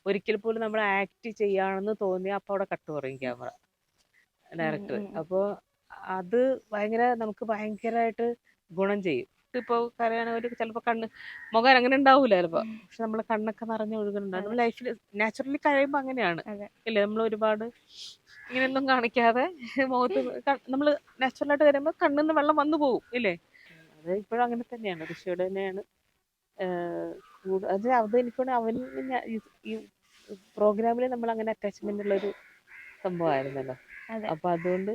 ഒരിക്കൽ പോലും നമ്മൾ ആക്ട് ചെയ്യാണെന്ന് തോന്നിയാൽ അപ്പോൾ അവിടെ കട്ട് പറയും ക്യാമറ ഡയറക്ടർ. അപ്പോൾ അത് നമുക്ക് ഭയങ്കരമായിട്ട് ഗുണം ചെയ്യും. ഇപ്പോൾ കരയാണെങ്കിൽ ചിലപ്പോൾ മുഖം അങ്ങനെ ഉണ്ടാവൂല ചിലപ്പോൾ, പക്ഷെ നമ്മളെ കണ്ണൊക്കെ നിറഞ്ഞ് ഒഴുകുന്നുണ്ടാവും. നമ്മൾ ലൈഫിൽ നാച്ചുറലി കഴിയുമ്പോൾ അങ്ങനെയാണ് ഇല്ലേ, നമ്മൾ ഒരുപാട് ഇങ്ങനെയൊന്നും കാണിക്കാതെ മുഖത്ത് നമ്മൾ നാച്ചുറലായിട്ട് കഴിയുമ്പോൾ കണ്ണിൽ നിന്ന് വെള്ളം വന്നു പോകും ഇല്ലേ. അത് ഇപ്പോഴും അങ്ങനെ തന്നെയാണ്, ഋഷിയോട് തന്നെയാണ്. അത് എനിക്കൊണ്ട് അവന് ഈ പ്രോഗ്രാമിൽ നമ്മൾ അങ്ങനെ അറ്റാച്ച്മെന്റ് ഉള്ളൊരു സംഭവമായിരുന്നല്ലോ. അപ്പൊ അതുകൊണ്ട്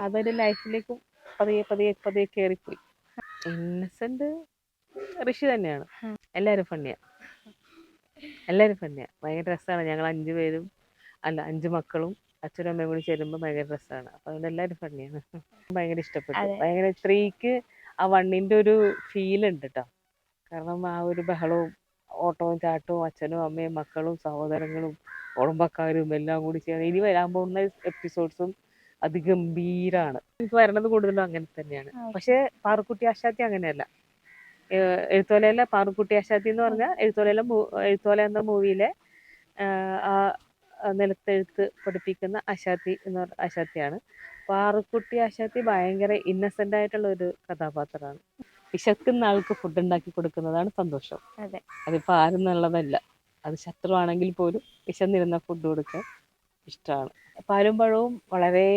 അതൊരു ലൈഫിലേക്കും പതിയെ പതിയെ പതിയെ കയറിപ്പോയി. ഇന്നസെന്റ് ഋഷി തന്നെയാണ്. എല്ലാവരും ഫണ്ണിയാ, ഭയങ്കര രസമാണ്. ഞങ്ങൾ 5 പേരും 5 മക്കളും അച്ഛനും അമ്മയും കൂടി ചേരുമ്പോൾ ഭയങ്കര രസമാണ്. അപ്പൊ അതുകൊണ്ട് എല്ലാവരും ഫണ്ണിയാണ്. ഭയങ്കര ഇഷ്ടപ്പെട്ടു. ഭയങ്കര സ്ത്രീക്ക് ആ വണ്ണിന്റെ ഒരു ഫീൽ ഉണ്ട് കേട്ടോ. കാരണം ആ ഒരു ബഹളവും ഓട്ടവും ചാട്ടവും അച്ഛനും അമ്മയും മക്കളും സഹോദരങ്ങളും കുടുംബക്കാരും എല്ലാം കൂടി ചെയ്യുന്നത്. ഇനി വരാൻ പോകുന്ന എപ്പിസോഡ്സും അതിഗംഭീരാണ്. എനിക്ക് വരണത് കൂടുതലും അങ്ങനെ തന്നെയാണ്. പക്ഷെ പാറുക്കുട്ടി ആശാത്തി അങ്ങനെയല്ല. എഴുത്തോലയിലെ പാറുക്കുട്ടി ആശാത്തി എന്ന് പറഞ്ഞാൽ എഴുത്തോല എന്ന മൂവിയിലെ ആ നിലത്തെഴുത്ത് പഠിപ്പിക്കുന്ന ആശാത്തി എന്ന് പറഞ്ഞ ആശാത്തിയാണ്. പാറുക്കുട്ടി ആശാത്തി ഭയങ്കര ഇന്നസെന്റ് ആയിട്ടുള്ള ഒരു കഥാപാത്രമാണ്. വിശക്കുന്ന ആൾക്ക് ഫുഡ് ഉണ്ടാക്കി കൊടുക്കുന്നതാണ് സന്തോഷം. അതിപ്പോ ആരെന്നുള്ളതല്ല, അത് ശത്രുവാണെങ്കിൽ പോലും വിശന്നിരുന്ന ഫുഡ് കൊടുക്കാൻ ഇഷ്ടമാണ്. പാലും പഴവും വളരെ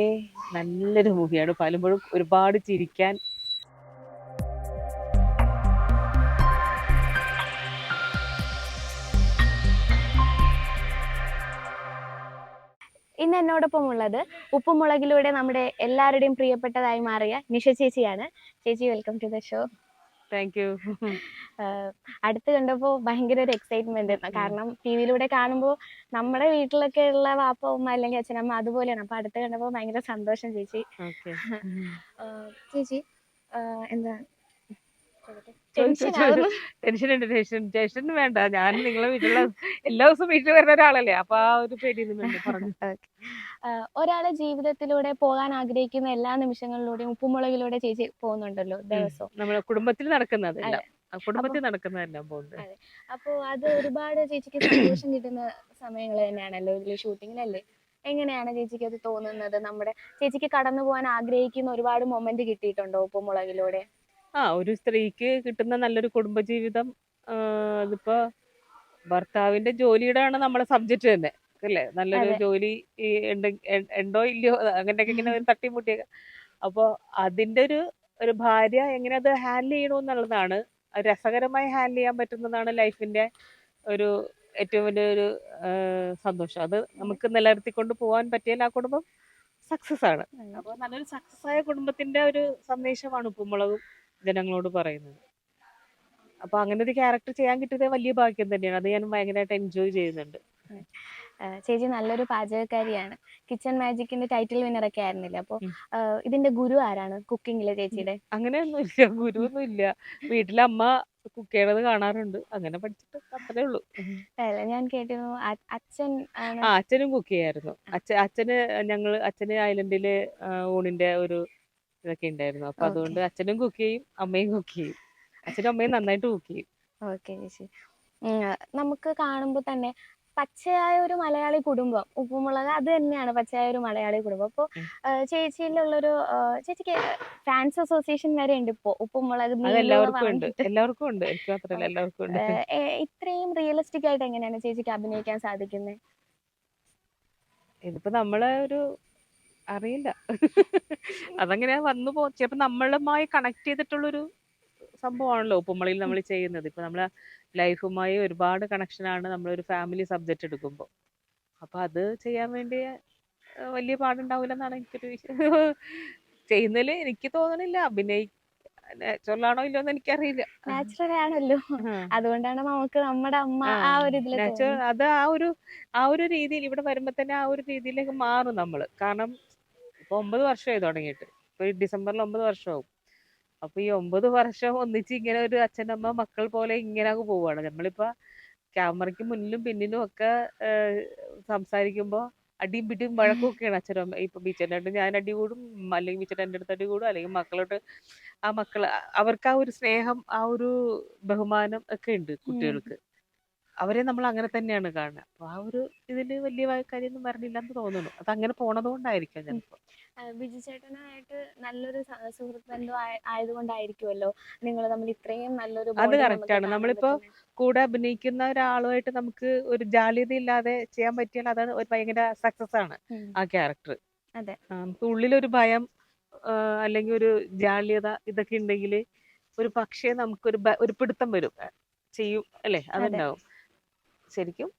നല്ലൊരു മൂവിയാണ്. പാലും പഴവും ഒരുപാട് ചിരിക്കാൻ. ഇന്ന് എന്നോടൊപ്പം ഉള്ളത് ഉപ്പുമുളകിലൂടെ നമ്മുടെ എല്ലാവരുടെയും പ്രിയപ്പെട്ടതായി മാറിയ നിഷ ചേച്ചിയാണ്. ചേച്ചി, welcome to the show. Thank you. അടുത്ത് കണ്ടപ്പോൾ ഭയങ്കര ഒരു എക്സൈറ്റ്മെന്റ്. കാരണം ടിവിയിലൂടെ കാണുമ്പോൾ നമ്മുടെ വീട്ടിലൊക്കെ ഉള്ള വാപ്പ ഉമ്മ അല്ലെങ്കിൽ അച്ഛനമ്മ അതുപോലെയാണ്. അപ്പൊ അടുത്ത് കണ്ടപ്പോൾ ഭയങ്കര സന്തോഷം ചേച്ചി. ചേച്ചി എന്താ ടെൻഷൻ വേണ്ട. ഞാൻ നിങ്ങളെ വീട്ടിലുള്ള എല്ലാ ദിവസവും വീട്ടിൽ വരുന്ന ഒരാളല്ലേ, അപ്പൊ ആ ഒരു പേടിയൊന്നും പറഞ്ഞു. ഒരാളെ ജീവിതത്തിലൂടെ പോകാൻ ആഗ്രഹിക്കുന്ന എല്ലാ നിമിഷങ്ങളിലൂടെയും ഉപ്പുമുളകിലൂടെ ചേച്ചി പോകുന്നുണ്ടല്ലോ ദിവസവും. നമ്മുടെ കുടുംബത്തിൽ നടക്കുന്നതെല്ലാം പോകുന്നത്. അപ്പൊ അത് ഒരുപാട് ചേച്ചിക്ക് സന്തോഷം കിട്ടുന്ന സമയങ്ങൾ തന്നെയാണല്ലോ ഷൂട്ടിങ്ങിലല്ലേ. എങ്ങനെയാണ് ചേച്ചിക്ക് അത് തോന്നുന്നത്? നമ്മുടെ ചേച്ചിക്ക് കടന്നു പോകാൻ ആഗ്രഹിക്കുന്ന ഒരുപാട് മൊമെന്റ് കിട്ടിയിട്ടുണ്ടോ ഉപ്പുമുളകിലൂടെ? ഒരു സ്ത്രീക്ക് കിട്ടുന്ന നല്ലൊരു കുടുംബജീവിതം, അതിപ്പോ ഭർത്താവിന്റെ ജോലിയുടെ ആണ് നമ്മുടെ സബ്ജക്റ്റ് തന്നെ അല്ലേ. നല്ലൊരു ജോലി ഉണ്ടോ ഇല്ലയോ അങ്ങനെയൊക്കെ ഇങ്ങനെ ഒരു തട്ടിമുട്ടിയൊക്കെ. അപ്പൊ അതിന്റെ ഒരു ഭാര്യ എങ്ങനെ അത് ഹാൻഡിൽ ചെയ്യണമെന്നുള്ളതാണ്, രസകരമായി ഹാൻഡിൽ ചെയ്യാൻ പറ്റുന്നതാണ് ലൈഫിന്റെ ഒരു ഏറ്റവും വലിയൊരു സന്തോഷം. അത് നമുക്ക് നിലനിർത്തിക്കൊണ്ട് പോകാൻ പറ്റിയാൽ ആ കുടുംബം സക്സസ് ആണ്. അപ്പൊ നല്ലൊരു സക്സസ് ആയ കുടുംബത്തിന്റെ ഒരു സന്ദേശമാണ് ഉപ്പുമുളകും ജനങ്ങളോട് പറയുന്നത്. അപ്പൊ അങ്ങനെ ഒരു ക്യാരക്ടർ ചെയ്യാൻ കിട്ടിയത് വലിയ ഭാഗ്യം തന്നെയാണ്. അത് ഞാൻ ഭയങ്കരമായിട്ട് എൻജോയ് ചെയ്യുന്നുണ്ട്. ചേച്ചി നല്ലൊരു പാചകക്കാരിയാണ്. കിച്ചൺ മാജിക്കിന്റെ ടൈറ്റിൽ വിന്നറൊക്കെ ആയിരുന്നില്ല. അപ്പൊ ഇതിന്റെ ഗുരു ആരാണ് കുക്കിങ്ങിലെ ചേച്ചിയുടെ? അങ്ങനെയൊന്നും ഇല്ല, ഗുരു ഒന്നും ഇല്ല. വീട്ടിലെ അമ്മ കുക്ക് ചെയ്യണത് കാണാറുണ്ട്, അങ്ങനെ പഠിച്ചിട്ട് അത്രേ ഉള്ളൂ. ഞാൻ കേട്ടിരുന്നു അച്ഛൻ അച്ഛനും കുക്ക് ചെയ്യായിരുന്നു. അച്ഛന് ഐലൻഡില് ഊണിന്റെ ഒരു ഇതൊക്കെ ഉണ്ടായിരുന്നു. അപ്പൊ അതുകൊണ്ട് അച്ഛനും കുക്ക് ചെയ്യും അമ്മയും കുക്ക് ചെയ്യും. അച്ഛനും അമ്മയും നന്നായിട്ട് കുക്ക് ചെയ്യും. ഓക്കെ ചേച്ചി, നമുക്ക് കാണുമ്പോൾ തന്നെ പച്ചയായ ഒരു മലയാളി കുടുംബം, ഉപ്പുമുളക് അത് തന്നെയാണ് പച്ചയായ ഒരു മലയാളി കുടുംബം. അപ്പൊ ചേച്ചിയിലുള്ളൊരു ചേച്ചിക്ക് ഫാൻസ് അസോസിയേഷൻ വരെ ഉണ്ട് ഇപ്പോ ഉപ്പുമുളക്. എല്ലാവർക്കും ഉണ്ട്, എനിക്ക് മാത്രമല്ല എല്ലാവർക്കും ഉണ്ട്. ഇത്രയും റിയലിസ്റ്റിക് ആയിട്ട് എങ്ങനെയാണ് ചേച്ചിക്ക് അഭിനയിക്കാൻ സാധിക്കുന്നത്? ഇതിപ്പോ നമ്മളെ അറിയില്ല, അതങ്ങനെയാ വന്നു പോ. ചിലപ്പോ നമ്മളുമായി കണക്ട് ചെയ്തിട്ടുള്ളൊരു സംഭവമാണല്ലോ ഉപ്പുമുളകിൽ നമ്മൾ ചെയ്യുന്നത്. ഇപ്പൊ നമ്മളെ ലൈഫുമായി ഒരുപാട് കണക്ഷനാണ് നമ്മളൊരു ഫാമിലി സബ്ജക്റ്റ് എടുക്കുമ്പോൾ. അപ്പൊ അത് ചെയ്യാൻ വേണ്ടി വലിയ പാടുണ്ടാവില്ലെന്നാണ് എനിക്കൊരു ചെയ്യുന്നതിൽ എനിക്ക് തോന്നണില്ല. നാച്ചുറലാണോ ഇല്ലോ എന്ന് എനിക്കറിയില്ല. നാച്ചുറൽ ആണല്ലോ, അതുകൊണ്ടാണ് നമുക്ക് നമ്മുടെ അമ്മ ആ ഒരു ഇതിൽ അത് ആ ഒരു രീതിയിൽ ഇവിടെ വരുമ്പോ തന്നെ ആ ഒരു രീതിയിലേക്ക് മാറും നമ്മള്. കാരണം ഇപ്പൊ 9 വർഷമായി തുടങ്ങിയിട്ട്, ഇപ്പൊ ഈ ഡിസംബറിൽ 9 വർഷമാവും. അപ്പൊ ഈ 9 വർഷം ഒന്നിച്ച് ഇങ്ങനെ ഒരു അച്ഛനമ്മ മക്കൾ പോലെ ഇങ്ങനെ അങ്ങ് പോവാണ്. നമ്മളിപ്പോ ക്യാമറയ്ക്ക് മുന്നിലും പിന്നിലും ഒക്കെ സംസാരിക്കുമ്പോ അടിയും പിടിയും വഴക്കൊക്കെയാണ് അച്ഛനും അമ്മ. ഇപ്പൊ ബീച്ചേട്ടനായിട്ട് ഞാൻ അടി കൂടും, അല്ലെങ്കിൽ ബീച്ചേട്ടൻ എൻ്റെ അടുത്ത് അടി കൂടും, അല്ലെങ്കിൽ മക്കളോട്ട് അവർക്ക് ആ ഒരു സ്നേഹം, ആ ഒരു ബഹുമാനം ഒക്കെ ഉണ്ട് കുട്ടികൾക്ക്. അവരെ നമ്മൾ അങ്ങനെ തന്നെയാണ് കാണുക. അപ്പൊ ആ ഒരു ഇതില് വലിയ കാര്യമൊന്നും വരണില്ലെന്ന് തോന്നുന്നു. അത് അങ്ങനെ പോണത് കൊണ്ടായിരിക്കാം ചിലപ്പോ. ബിജു ചേട്ടനുമായിട്ട് നല്ലൊരു സുഹൃത്ത് ബന്ധം ആയതുകൊണ്ടായിരിക്കുമല്ലോ നിങ്ങൾ തമ്മിൽ ഇത്രയും നല്ലൊരു അത് ബോണ്ട് കറക്റ്റ് നമുക്ക് ആണ്. കാണാൻ നമ്മളിപ്പോ പറ്റുന്നത്. കൂടെ അഭിനയിക്കുന്ന ഒരാളുമായിട്ട് നമുക്ക് ഒരു ജാള്യത ഇല്ലാതെ ചെയ്യാൻ പറ്റിയാൽ അത് ഒരു ഭയങ്കര സക്സസ് ആണ് ആ ക്യാരക്ടർ. അതെ. നമുക്ക് ഉള്ളിലൊരു ഭയം അല്ലെങ്കിൽ ഒരു ജാള്യത ഇതൊക്കെ ഉണ്ടെങ്കിൽ ഒരു പക്ഷേ നമുക്കൊരു ഒരു പിടുത്തം വരും, ചെയ്യും അല്ലേ, അതുണ്ടാവും. ശരിക്കും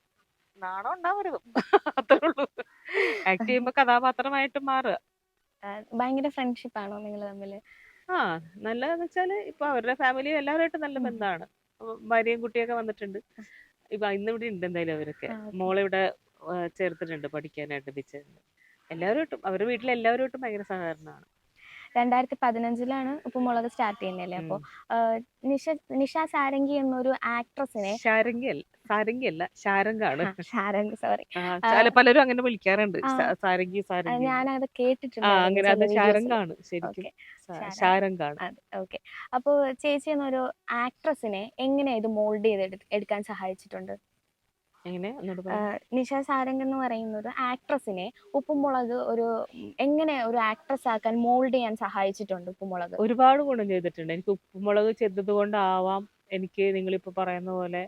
നാണം ഉണ്ടാവരുത്. അത്രേ ഉള്ളൂ. ആക്ട് ചെയ്യുമ്പോ കഥാപാത്രമായിട്ട് മാറുക. ഭയങ്കര ഫ്രണ്ട്ഷിപ്പ് ആണോ നിങ്ങൾ തമ്മിൽ? ആ, നല്ലതെന്ന് വെച്ചാല് ഇപ്പൊ അവരുടെ ഫാമിലി എല്ലാവരുമായിട്ടും നല്ല ബന്ധമാണ്. ഭാര്യയും കുട്ടിയൊക്കെ വന്നിട്ടുണ്ട്. ഇപ്പൊ ഇന്നിവിടെ ഉണ്ട് എന്തായാലും അവരൊക്കെ. മോളെ ഇവിടെ ചേർത്തിട്ടുണ്ട് പഠിക്കാനായിട്ട് ബിച്ചേർന്ന്. എല്ലാവരുമായിട്ടും അവരുടെ വീട്ടിലെ എല്ലാവരുമായിട്ടും ഭയങ്കര സഹകരണമാണ്. 2015 ഉപ്പുമുളക് സ്റ്റാർട്ട് ചെയ്യുന്നല്ലേ. അപ്പൊ നിഷ സാരംഗി എന്നൊരു ആക്ട്രസിനെ, സാരംഗി അല്ല ശാരംഗാണ്. സാരംഗി, സോറി, പലരും അങ്ങനെ വിളിക്കാറുണ്ട്, സാരംഗി സാരംഗി. ഞാനത് കേട്ടിട്ടുണ്ട്. അങ്ങനെ അത് ശാരംഗാണ് ശരിക്കും, ശാരംഗാണ്. ഓക്കെ. അപ്പൊ ചേച്ചി എന്നൊരു ആക്ട്രസിനെ എങ്ങനെ ഇത് മോൾഡ് ചെയ്ത് എടുക്കാൻ സഹായിച്ചിട്ടുണ്ട്? നിഷ സാരംഗ് എന്ന് പറയുന്നത് ആക്ട്രസിനെ ഉപ്പുമുളക് എങ്ങനെ ഒരു ആക്ട്രസ് ആക്കാൻ മോൾഡ് ചെയ്യാൻ സഹായിച്ചിട്ടുണ്ട് ഉപ്പുമുളക്? ഒരുപാട് ഗുണം ചെയ്തിട്ടുണ്ട്. എനിക്ക് ഉപ്പുമുളക് ചെയ്തത് കൊണ്ടാവാം എനിക്ക് നിങ്ങളിപ്പോ പറയുന്ന പോലെ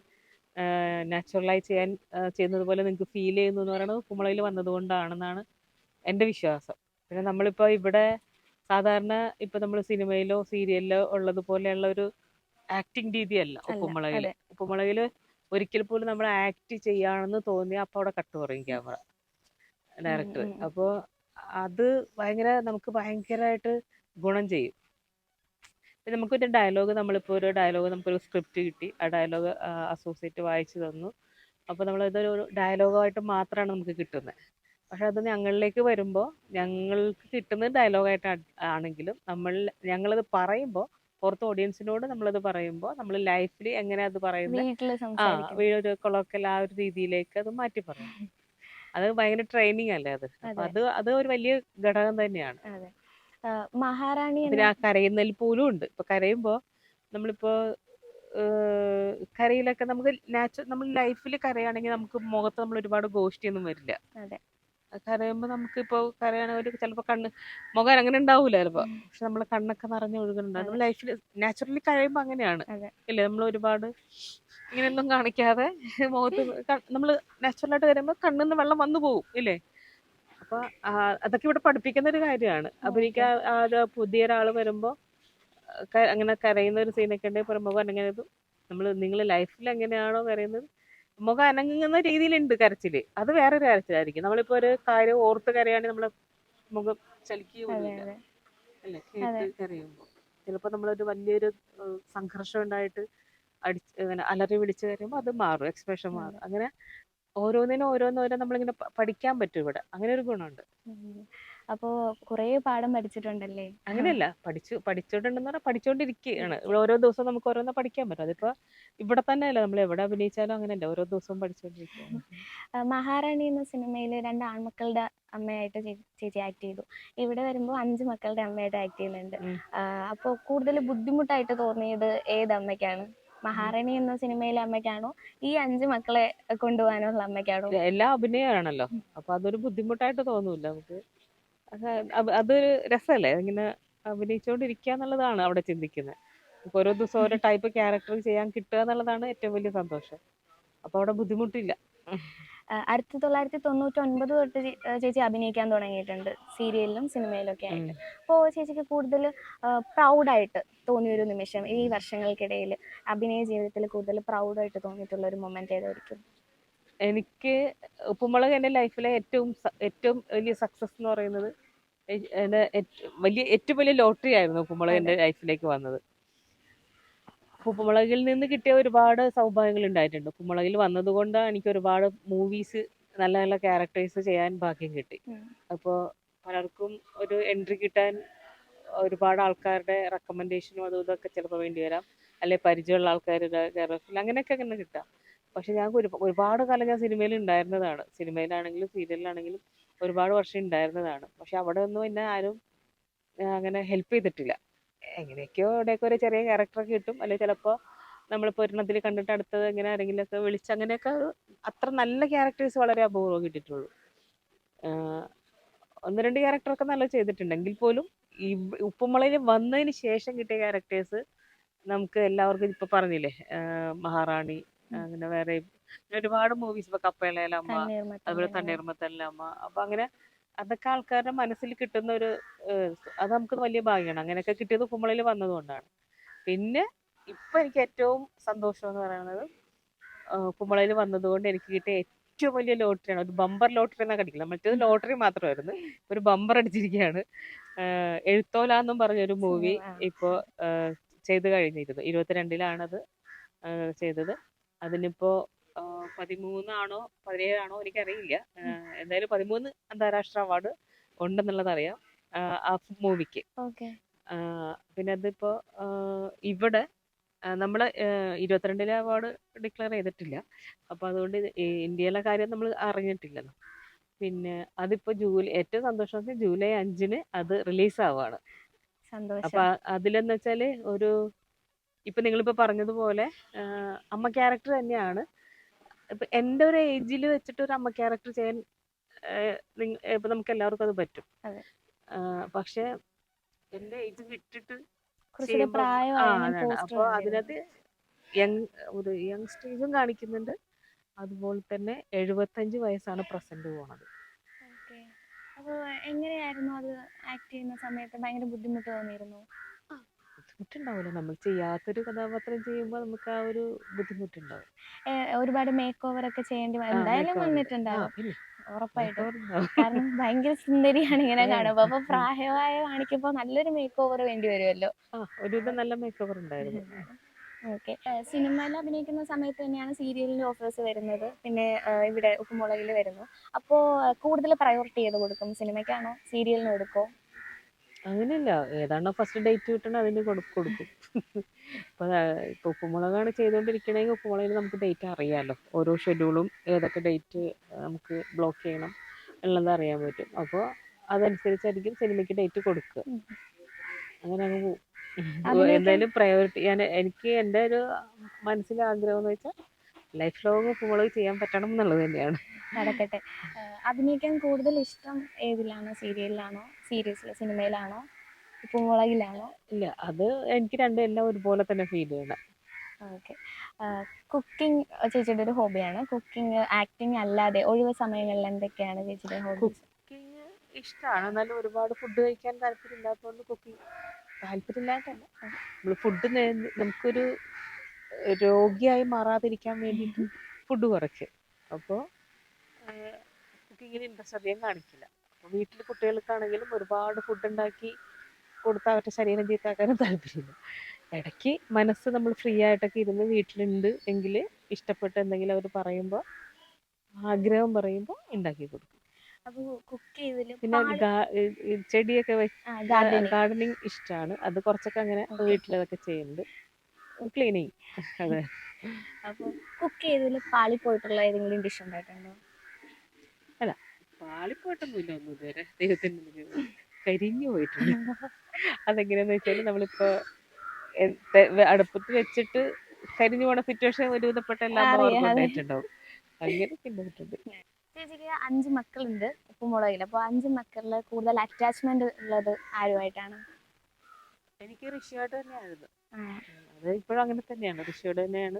നാച്ചുറലായി ചെയ്യുന്നത് പോലെ നിങ്ങൾക്ക് ഫീൽ ചെയ്യുന്നു എന്ന് പറയുന്നത് ഉപ്പുമുളകിൽ വന്നത് കൊണ്ടാണെന്നാണ് എൻ്റെ വിശ്വാസം. പിന്നെ നമ്മളിപ്പോ ഇവിടെ സാധാരണ ഇപ്പൊ നമ്മൾ സിനിമയിലോ സീരിയലിലോ ഉള്ളതുപോലെയുള്ള ഒരു ആക്ടിങ് രീതിയല്ല ഉപ്പുമുളകില്. ഉപ്പുമുളകില് ഒരിക്കൽ പോലും നമ്മൾ ആക്ട് ചെയ്യാണെന്ന് തോന്നിയാൽ അപ്പൊ അവിടെ കട്ട് പറയും ക്യാമറ ഡയറക്ടർ. അപ്പോൾ അത് നമുക്ക് ഭയങ്കരമായിട്ട് ഗുണം ചെയ്യും. നമുക്കൊരു ഡയലോഗ്, നമുക്കൊരു സ്ക്രിപ്റ്റ് കിട്ടി, ആ ഡയലോഗ് അസോസിയേറ്റ് വായിച്ചു തന്നു. അപ്പോൾ നമ്മളിതൊരു ഡയലോഗായിട്ട് മാത്രമാണ് നമുക്ക് കിട്ടുന്നത്. പക്ഷെ അത് ഞങ്ങളിലേക്ക് വരുമ്പോൾ ഞങ്ങൾക്ക് കിട്ടുന്നത് ഡയലോഗായിട്ട് ആണെങ്കിലും ഞങ്ങളത് പറയുമ്പോൾ പുറത്ത് ഓഡിയൻസിനോട് നമ്മളത് പറയുമ്പോൾ നമ്മൾ ലൈഫിൽ എങ്ങനെ അത് പറയുന്നത് ഒരു കൊളോക്കൽ ആ ഒരു രീതിയിലേക്ക് അത് മാറ്റി പറയും. അത് ഭയങ്കര ട്രെയിനിങ് അല്ലേ അത്. അത് ഒരു വലിയ ഘടകം തന്നെയാണ്. മഹാറാണി പിന്നെ ആ കരയുന്നതിൽ പോലും ഉണ്ട്. ഇപ്പൊ കരയുമ്പോ നമ്മളിപ്പോ കരയിലൊക്കെ നമുക്ക് നമ്മൾ ലൈഫിൽ കരയാണെങ്കിൽ നമുക്ക് മുഖത്ത് നമ്മൾ ഒരുപാട് ഗോഷ്ടിയൊന്നും വരില്ല. കരയുമ്പോൾ നമുക്കിപ്പോ കരയാണെങ്കിൽ ചിലപ്പോ മുഖം അങ്ങനെ ഉണ്ടാവൂല ചിലപ്പോ, പക്ഷെ നമ്മളെ കണ്ണൊക്കെ നിറഞ്ഞ് ഒഴുകുന്നുണ്ടാവും. നമ്മൾ ലൈഫിൽ നാച്ചുറലി കഴിയുമ്പോ അങ്ങനെയാണ് ഇല്ലേ, നമ്മൾ ഒരുപാട് ഇങ്ങനെയൊന്നും കാണിക്കാതെ മുഖത്ത് നമ്മൾ നാച്ചുറലായിട്ട് കരയുമ്പോൾ കണ്ണിന്ന് വെള്ളം വന്നു പോകും ഇല്ലേ. അപ്പൊ അതൊക്കെ ഇവിടെ പഠിപ്പിക്കുന്ന ഒരു കാര്യമാണ്. അഭിനയിക്കാൻ പുതിയ ഒരാള് വരുമ്പോ അങ്ങനെ കരയുന്ന ഒരു സീനൊക്കെ ഉണ്ടെങ്കിൽ മുഖം അനങ്ങുന്നത് നിങ്ങൾ ലൈഫിൽ എങ്ങനെയാണോ കരയുന്നത്, മുഖം അനങ്ങുന്ന രീതിയിലുണ്ട് കരച്ചില്. അത് വേറൊരു കരച്ചിലായിരിക്കും. നമ്മളിപ്പോ ഒരു കാര്യം ഓർത്ത് കരയാണെങ്കിൽ നമ്മളെ മുഖം ചലിക്കുകയില്ല അല്ലേ, കേട്ട് കരയുമ്പോൾ. ചിലപ്പോ നമ്മളൊരു വലിയൊരു സംഘർഷം ഉണ്ടായിട്ട് അലറി വിളിച്ച് കരയുമ്പോൾ അത് മാറും, എക്സ്പ്രഷൻ മാറും. അങ്ങനെ ഓരോന്നിനും നമ്മളിങ്ങനെ പഠിക്കാൻ പറ്റും ഇവിടെ. അങ്ങനെ ഒരു ഗുണമുണ്ട്. അപ്പോ കുറേ പാഠം പഠിച്ചിട്ടുണ്ടല്ലേ? അങ്ങനെയല്ല, പഠിച്ചോണ്ടെന്ന് പറഞ്ഞാൽ പഠിച്ചോണ്ടിരിക്കുകയാണ്. ഇവിടെ ഓരോ ദിവസവും നമുക്ക് ഓരോന്ന് പഠിക്കാൻ പറ്റും. അതിപ്പോ ഇവിടെ തന്നെ അല്ല, നമ്മൾ എവിടെ അഭിനയിച്ചാലും അങ്ങനെയല്ല, ഓരോ ദിവസവും പഠിച്ചോണ്ടിരിക്കുകയാണ്. മഹാറാണി എന്ന സിനിമയിൽ 2 ആൺമക്കളുടെ അമ്മയായിട്ട് ചേച്ചി ആക്ട് ചെയ്തു. ഇവിടെ വരുമ്പോൾ 5 മക്കളുടെ അമ്മയായിട്ട് ആക്ട് ചെയ്യുന്നുണ്ട്. അപ്പോൾ കൂടുതൽ ബുദ്ധിമുട്ടായിട്ട് തോന്നിയത് ഏത് അമ്മയ്ക്കാണ്? മഹാറാണി എന്ന സിനിമയിലെ അമ്മയ്ക്കാണോ, ഈ 5 മക്കളെ കൊണ്ടുപോകാനുള്ള അമ്മയ്ക്കാണോ? എല്ലാം അഭിനയമാണല്ലോ, അപ്പൊ അതൊരു ബുദ്ധിമുട്ടായിട്ട് തോന്നൂല നമുക്ക്. അതൊരു രസമല്ലേ, ഇങ്ങനെ അഭിനയിച്ചുകൊണ്ടിരിക്കുക എന്നുള്ളതാണ് അവിടെ ചിന്തിക്കുന്നത്. ഓരോ ദിവസം ഓരോ ടൈപ്പ് ക്യാരക്ടർ ചെയ്യാൻ കിട്ടുക എന്നുള്ളതാണ് ഏറ്റവും വലിയ സന്തോഷം. അപ്പൊ അവിടെ ബുദ്ധിമുട്ടില്ല. 1999 തൊട്ട് ചേച്ചി അഭിനയിക്കാൻ തുടങ്ങിയിട്ടുണ്ട്, സീരിയലിലും സിനിമയിലും ഒക്കെ ആയിട്ട്. അപ്പോൾ ചേച്ചിക്ക് കൂടുതൽ പ്രൗഡായിട്ട് തോന്നിയൊരു നിമിഷം ഈ വർഷങ്ങൾക്കിടയിൽ അഭിനയ ജീവിതത്തിൽ കൂടുതൽ പ്രൗഡായിട്ട് തോന്നിയിട്ടുള്ള ഒരു മൊമെന്റ് ഏതായിരിക്കും? എനിക്ക് ഉപ്പുമുളക് എൻ്റെ ലൈഫിലെ ഏറ്റവും വലിയ സക്സസ് എന്ന് പറയുന്നത്, ഏറ്റവും വലിയ ലോട്ടറി ആയിരുന്നു ഉപ്പുമുളക് എൻ്റെ ലൈഫിലേക്ക് വന്നത്. ഉപ്പുമുളകിൽ നിന്ന് കിട്ടിയ ഒരുപാട് സൗഭാഗ്യങ്ങൾ ഉണ്ടായിട്ടുണ്ട്. ഉപ്പുമുളകിൽ വന്നതുകൊണ്ട് എനിക്ക് ഒരുപാട് മൂവീസ്, നല്ല നല്ല ക്യാരക്ടേഴ്സ് ചെയ്യാൻ ഭാഗ്യം കിട്ടി. അപ്പോൾ പലർക്കും ഒരു എൻട്രി കിട്ടാൻ ഒരുപാട് ആൾക്കാരുടെ റെക്കമെൻഡേഷനും അതും ഇതൊക്കെ ചിലപ്പോൾ വേണ്ടി വരാം, അല്ലെ പരിചയമുള്ള ആൾക്കാരുടെ അങ്ങനെയൊക്കെ അങ്ങനെ കിട്ടാം. പക്ഷെ ഞാൻ ഒരുപാട് കാലം ഞാൻ സിനിമയിൽ ഉണ്ടായിരുന്നതാണ്. സിനിമയിലാണെങ്കിലും സീരിയലിലാണെങ്കിലും ഒരുപാട് വർഷം ഉണ്ടായിരുന്നതാണ്. പക്ഷെ അവിടെ ഒന്നും എന്നെ ആരും അങ്ങനെ ഹെൽപ്പ് ചെയ്തിട്ടില്ല. എങ്ങനെയൊക്കെയോ ഇവിടെയൊക്കെ ഒരു ചെറിയ ക്യാരക്ടറൊക്കെ കിട്ടും, അല്ലെങ്കിൽ ചിലപ്പോൾ നമ്മളിപ്പോൾ ഒരെണ്ണത്തിൽ കണ്ടിട്ട് അടുത്തത് എങ്ങനെ ആരെങ്കിലുമൊക്കെ വിളിച്ച് അങ്ങനെയൊക്കെ അത്ര നല്ല ക്യാരക്ടേഴ്സ് വളരെ അപൂർവം കിട്ടിയിട്ടുള്ളൂ. ഒന്ന് രണ്ട് ക്യാരക്ടറൊക്കെ നല്ല ചെയ്തിട്ടുണ്ട് എങ്കിൽ പോലും ഈ ഉപ്പുമുളയിൽ വന്നതിന് ശേഷം കിട്ടിയ ക്യാരക്ടേഴ്സ് നമുക്ക് എല്ലാവർക്കും ഇപ്പൊ പറഞ്ഞില്ലേ, മഹാറാണി, അങ്ങനെ വേറെ ഒരുപാട് മൂവീസ്, ഇപ്പൊ കപ്പേളയിലമ്മ, അതുപോലെ തണ്ണീർമത്തനിലമ്മ, അപ്പൊ അങ്ങനെ അതൊക്കെ ആൾക്കാരുടെ മനസ്സിൽ കിട്ടുന്ന ഒരു അത് നമുക്ക് വലിയ ഭാഗ്യമാണ്. അങ്ങനെയൊക്കെ കിട്ടിയത് ഉപ്പുമുളയിൽ വന്നതുകൊണ്ടാണ്. പിന്നെ ഇപ്പൊ എനിക്ക് ഏറ്റവും സന്തോഷം എന്ന് പറയുന്നത് ഉപ്പുമുളയിൽ വന്നതുകൊണ്ട് എനിക്ക് കിട്ടിയ ഏറ്റവും വലിയ ലോട്ടറിയാണ്. ഒരു ബമ്പർ ലോട്ടറി എന്നാ കടിക്കില്ല, മറ്റേത് ലോട്ടറി മാത്രമായിരുന്നു, ഒരു ബമ്പർ അടിച്ചിരിക്കുകയാണ്. എഴുത്തോല എന്നും പറഞ്ഞൊരു മൂവി ഇപ്പോൾ ചെയ്ത് കഴിഞ്ഞിരുന്നു. 22-ലാണത് ചെയ്തത്. അതിനിപ്പോ 13 17 എനിക്കറിയില്ല. എന്തായാലും 13 അന്താരാഷ്ട്ര അവാർഡ് ഉണ്ടെന്നുള്ളത് അറിയാം ആ മൂവിക്ക്. പിന്നെ അതിപ്പോ ഇവിടെ നമ്മള് 22-ലെ അവാർഡ് ഡിക്ലെയർ ചെയ്തിട്ടില്ല, അപ്പൊ അതുകൊണ്ട് ഇന്ത്യയിലെ കാര്യം നമ്മൾ അറിഞ്ഞിട്ടില്ലല്ലോ. പിന്നെ അതിപ്പോ ഏറ്റവും സന്തോഷം ജൂലൈ 5-ന് അത് റിലീസ് ആവുകയാണ്. അപ്പൊ അതിലെന്ന് വെച്ചാല് ഇപ്പൊ നിങ്ങളിപ്പോ പറഞ്ഞതുപോലെ അമ്മ ക്യാരക്ടർ തന്നെയാണ്. ഇപ്പൊ എന്റെ ഒരു ഏജിൽ വെച്ചിട്ട് ഒരു അമ്മ ക്യാരക്ടർ ചെയ്യാൻ ഇപ്പൊ നമുക്ക് എല്ലാവർക്കും അത് പറ്റും. പക്ഷെ എന്റെ ഏജ് വിട്ടിട്ട് അപ്പൊ അതിനകത്ത് ഒരു യങ് സ്റ്റേജും കാണിക്കുന്നുണ്ട്. അതുപോലെ തന്നെ 75 വയസ്സാണ് പ്രസന്റ് പോണത്. അപ്പൊ എങ്ങനെയായിരുന്നു അത് ആക്ട് ചെയ്യുന്ന സമയത്ത്? ഭയങ്കര ബുദ്ധിമുട്ട് തോന്നിയിരുന്നു? ബുദ്ധിമുട്ടുണ്ടാവില്ല, നമ്മൾ ചെയ്യാത്തൊരു കഥാപാത്രം ചെയ്യുമ്പോൾ നമുക്ക് ആ ഒരു ബുദ്ധിമുട്ടുണ്ടാവും. ഒരുപാട് മേക്ക് ഓവർ ഒക്കെ ചെയ്യേണ്ടി എന്തായാലും വന്നിട്ടുണ്ടാവും ഉറപ്പായിട്ടും. കാരണം ഭയങ്കര സുന്ദരിയാണ് ഇങ്ങനെ കാണുമ്പോ. അപ്പൊ പ്രായമായ കാണിക്കുമ്പോ നല്ലൊരു മേക്ക് ഓവർ വേണ്ടി വരുമല്ലോ. ഒരുവിധം നല്ല മേക്ക് ഓവർ ഉണ്ടായിരുന്നു. ഓക്കെ. സിനിമയിൽ അഭിനയിക്കുന്ന സമയത്ത് തന്നെയാണ് സീരിയലിന്റെ ഓഫേഴ്സ് വരുന്നത്, പിന്നെ ഇവിടെ ഉപ്പുമുളകിൽ വരുന്നു. അപ്പോ കൂടുതൽ പ്രയോറിറ്റി ചെയ്ത് കൊടുക്കും, സിനിമയ്ക്കാണോ സീരിയലിന് കൊടുക്കോ? അങ്ങനെയല്ല, ഏതാണോ ഫസ്റ്റ് ഡേറ്റ് കിട്ടണ അതിന് കൊടുക്കും. ഇപ്പൊ ഉപ്പുമുളകാണ് ചെയ്തുകൊണ്ടിരിക്കണമെങ്കിൽ ഉപ്പുമുളകിൽ നമുക്ക് ഡേറ്റ് അറിയാമല്ലോ, ഓരോ ഷെഡ്യൂളും ഏതൊക്കെ ഡേറ്റ് നമുക്ക് ബ്ലോക്ക് ചെയ്യണം എന്നുള്ളത് അറിയാൻ പറ്റും. അപ്പോൾ അതനുസരിച്ചായിരിക്കും സിനിമയ്ക്ക് ഡേറ്റ് കൊടുക്കുക. അങ്ങനെ അങ്ങ് പോകും. എന്തായാലും പ്രയോറിറ്റി എനിക്ക് എൻ്റെ ഒരു മനസ്സിലെ ആഗ്രഹം എന്ന് വെച്ചാൽ ലൈഫ് ലോങ് ഉപ്പുമുളക് ചെയ്യാൻ പറ്റണം എന്നുള്ളത് തന്നെയാണ്. നടക്കട്ടെ. അഭിനയിക്കാൻ കൂടുതൽ ഇഷ്ടം ഏതിലാണ്? സീരിയലിലാണോ, സിനിമയിലാണോ, ഉപ്പുമുളകിലാണോ? ഇല്ല, അത് എനിക്ക് രണ്ടും എല്ലാം ഒരുപോലെ തന്നെ ഫീൽ ചെയ്യണം. ഓക്കെ. കുക്കിംഗ് ചേച്ചിയുടെ ഒരു ഹോബിയാണ്. കുക്കിംഗ്, ആക്ടിങ് അല്ലാതെ ഒഴിവ് സമയങ്ങളിൽ എന്തൊക്കെയാണ് ചേച്ചിയുടെ ഹോബീസ്? കുക്കിംഗ് ഇഷ്ടമാണ്, എന്നാലും ഒരുപാട് ഫുഡ് കഴിക്കാൻ താല്പര്യമില്ലാത്തതുകൊണ്ട് കുക്കിംഗ് താല്പര്യമില്ലാത്തല്ല, നമ്മൾ ഫുഡ് നമുക്കൊരു രോഗിയായി മാറാതിരിക്കാൻ വേണ്ടിയിട്ട് ഫുഡ് കുറയ്ക്കും. അപ്പോൾ കുക്കിങ്ങിന് ഇൻട്രസ്റ്റ് അധികം കാണിക്കില്ല. അപ്പോൾ വീട്ടിൽ കുട്ടികൾക്കാണെങ്കിലും ഒരുപാട് ഫുഡ് ഉണ്ടാക്കി കൊടുത്താൽ അവരുടെ ശരീരം ചീത്താക്കാനും താല്പര്യമില്ല. ഇടയ്ക്ക് മനസ്സ് നമ്മൾ ഫ്രീ ആയിട്ടൊക്കെ ഇരുന്ന് വീട്ടിലുണ്ട് എങ്കിൽ ഇഷ്ടപ്പെട്ട എന്തെങ്കിലും അവർ പറയുമ്പോൾ, ആഗ്രഹം പറയുമ്പോൾ ഉണ്ടാക്കി കൊടുക്കും. അപ്പോൾ കുക്ക് ചെയ്തതിൽ പിന്നെ ചെടിയൊക്കെ ഗാർഡനിങ് ഇഷ്ടമാണ്, അത് കുറച്ചൊക്കെ അങ്ങനെ വീട്ടിലതൊക്കെ ചെയ്യുന്നുണ്ട്. ക്ലീനിങ്. അതെ. അപ്പോൾ കുക്ക് ചെയ്തതിൽ പാളിപ്പോയിട്ടുള്ള ഏതെങ്കിലും ഡിഷ് ഉണ്ടായിട്ടുണ്ടോ? അല്ല, പാളിപ്പോയിട്ടൊന്നുമില്ല ഒന്നും ഇതുവരെ, ദൈവത്തിന് കരിഞ്ഞു പോയിട്ടുണ്ട്. അതെങ്ങനെയാന്ന് വെച്ചാൽ നമ്മളിപ്പോ അടുപ്പത്ത് വെച്ചിട്ട് കരിഞ്ഞു പോണ സിറ്റുവേഷൻ ഒരുവിധപ്പെട്ട എല്ലാ അമ്മമാർക്കും ഉണ്ടായിട്ടുണ്ടാവും. അങ്ങനെയൊക്കെ ഉണ്ടായിട്ടുണ്ട്. ചേച്ചിക്ക് 5 മക്കളുണ്ട് ഉപ്പുമുളകിൽ. അപ്പോൾ 5 മക്കളിൽ കൂടുതൽ അറ്റാച്ച്മെന്റ് ഉള്ളത് ആരുമായിട്ടാണ്? എനിക്ക് ഋഷിയോട് തന്നെയായിരുന്നു. അത് ഇപ്പോഴും അങ്ങനെ തന്നെയാണ്, ഋഷിയോട് തന്നെയാണ്.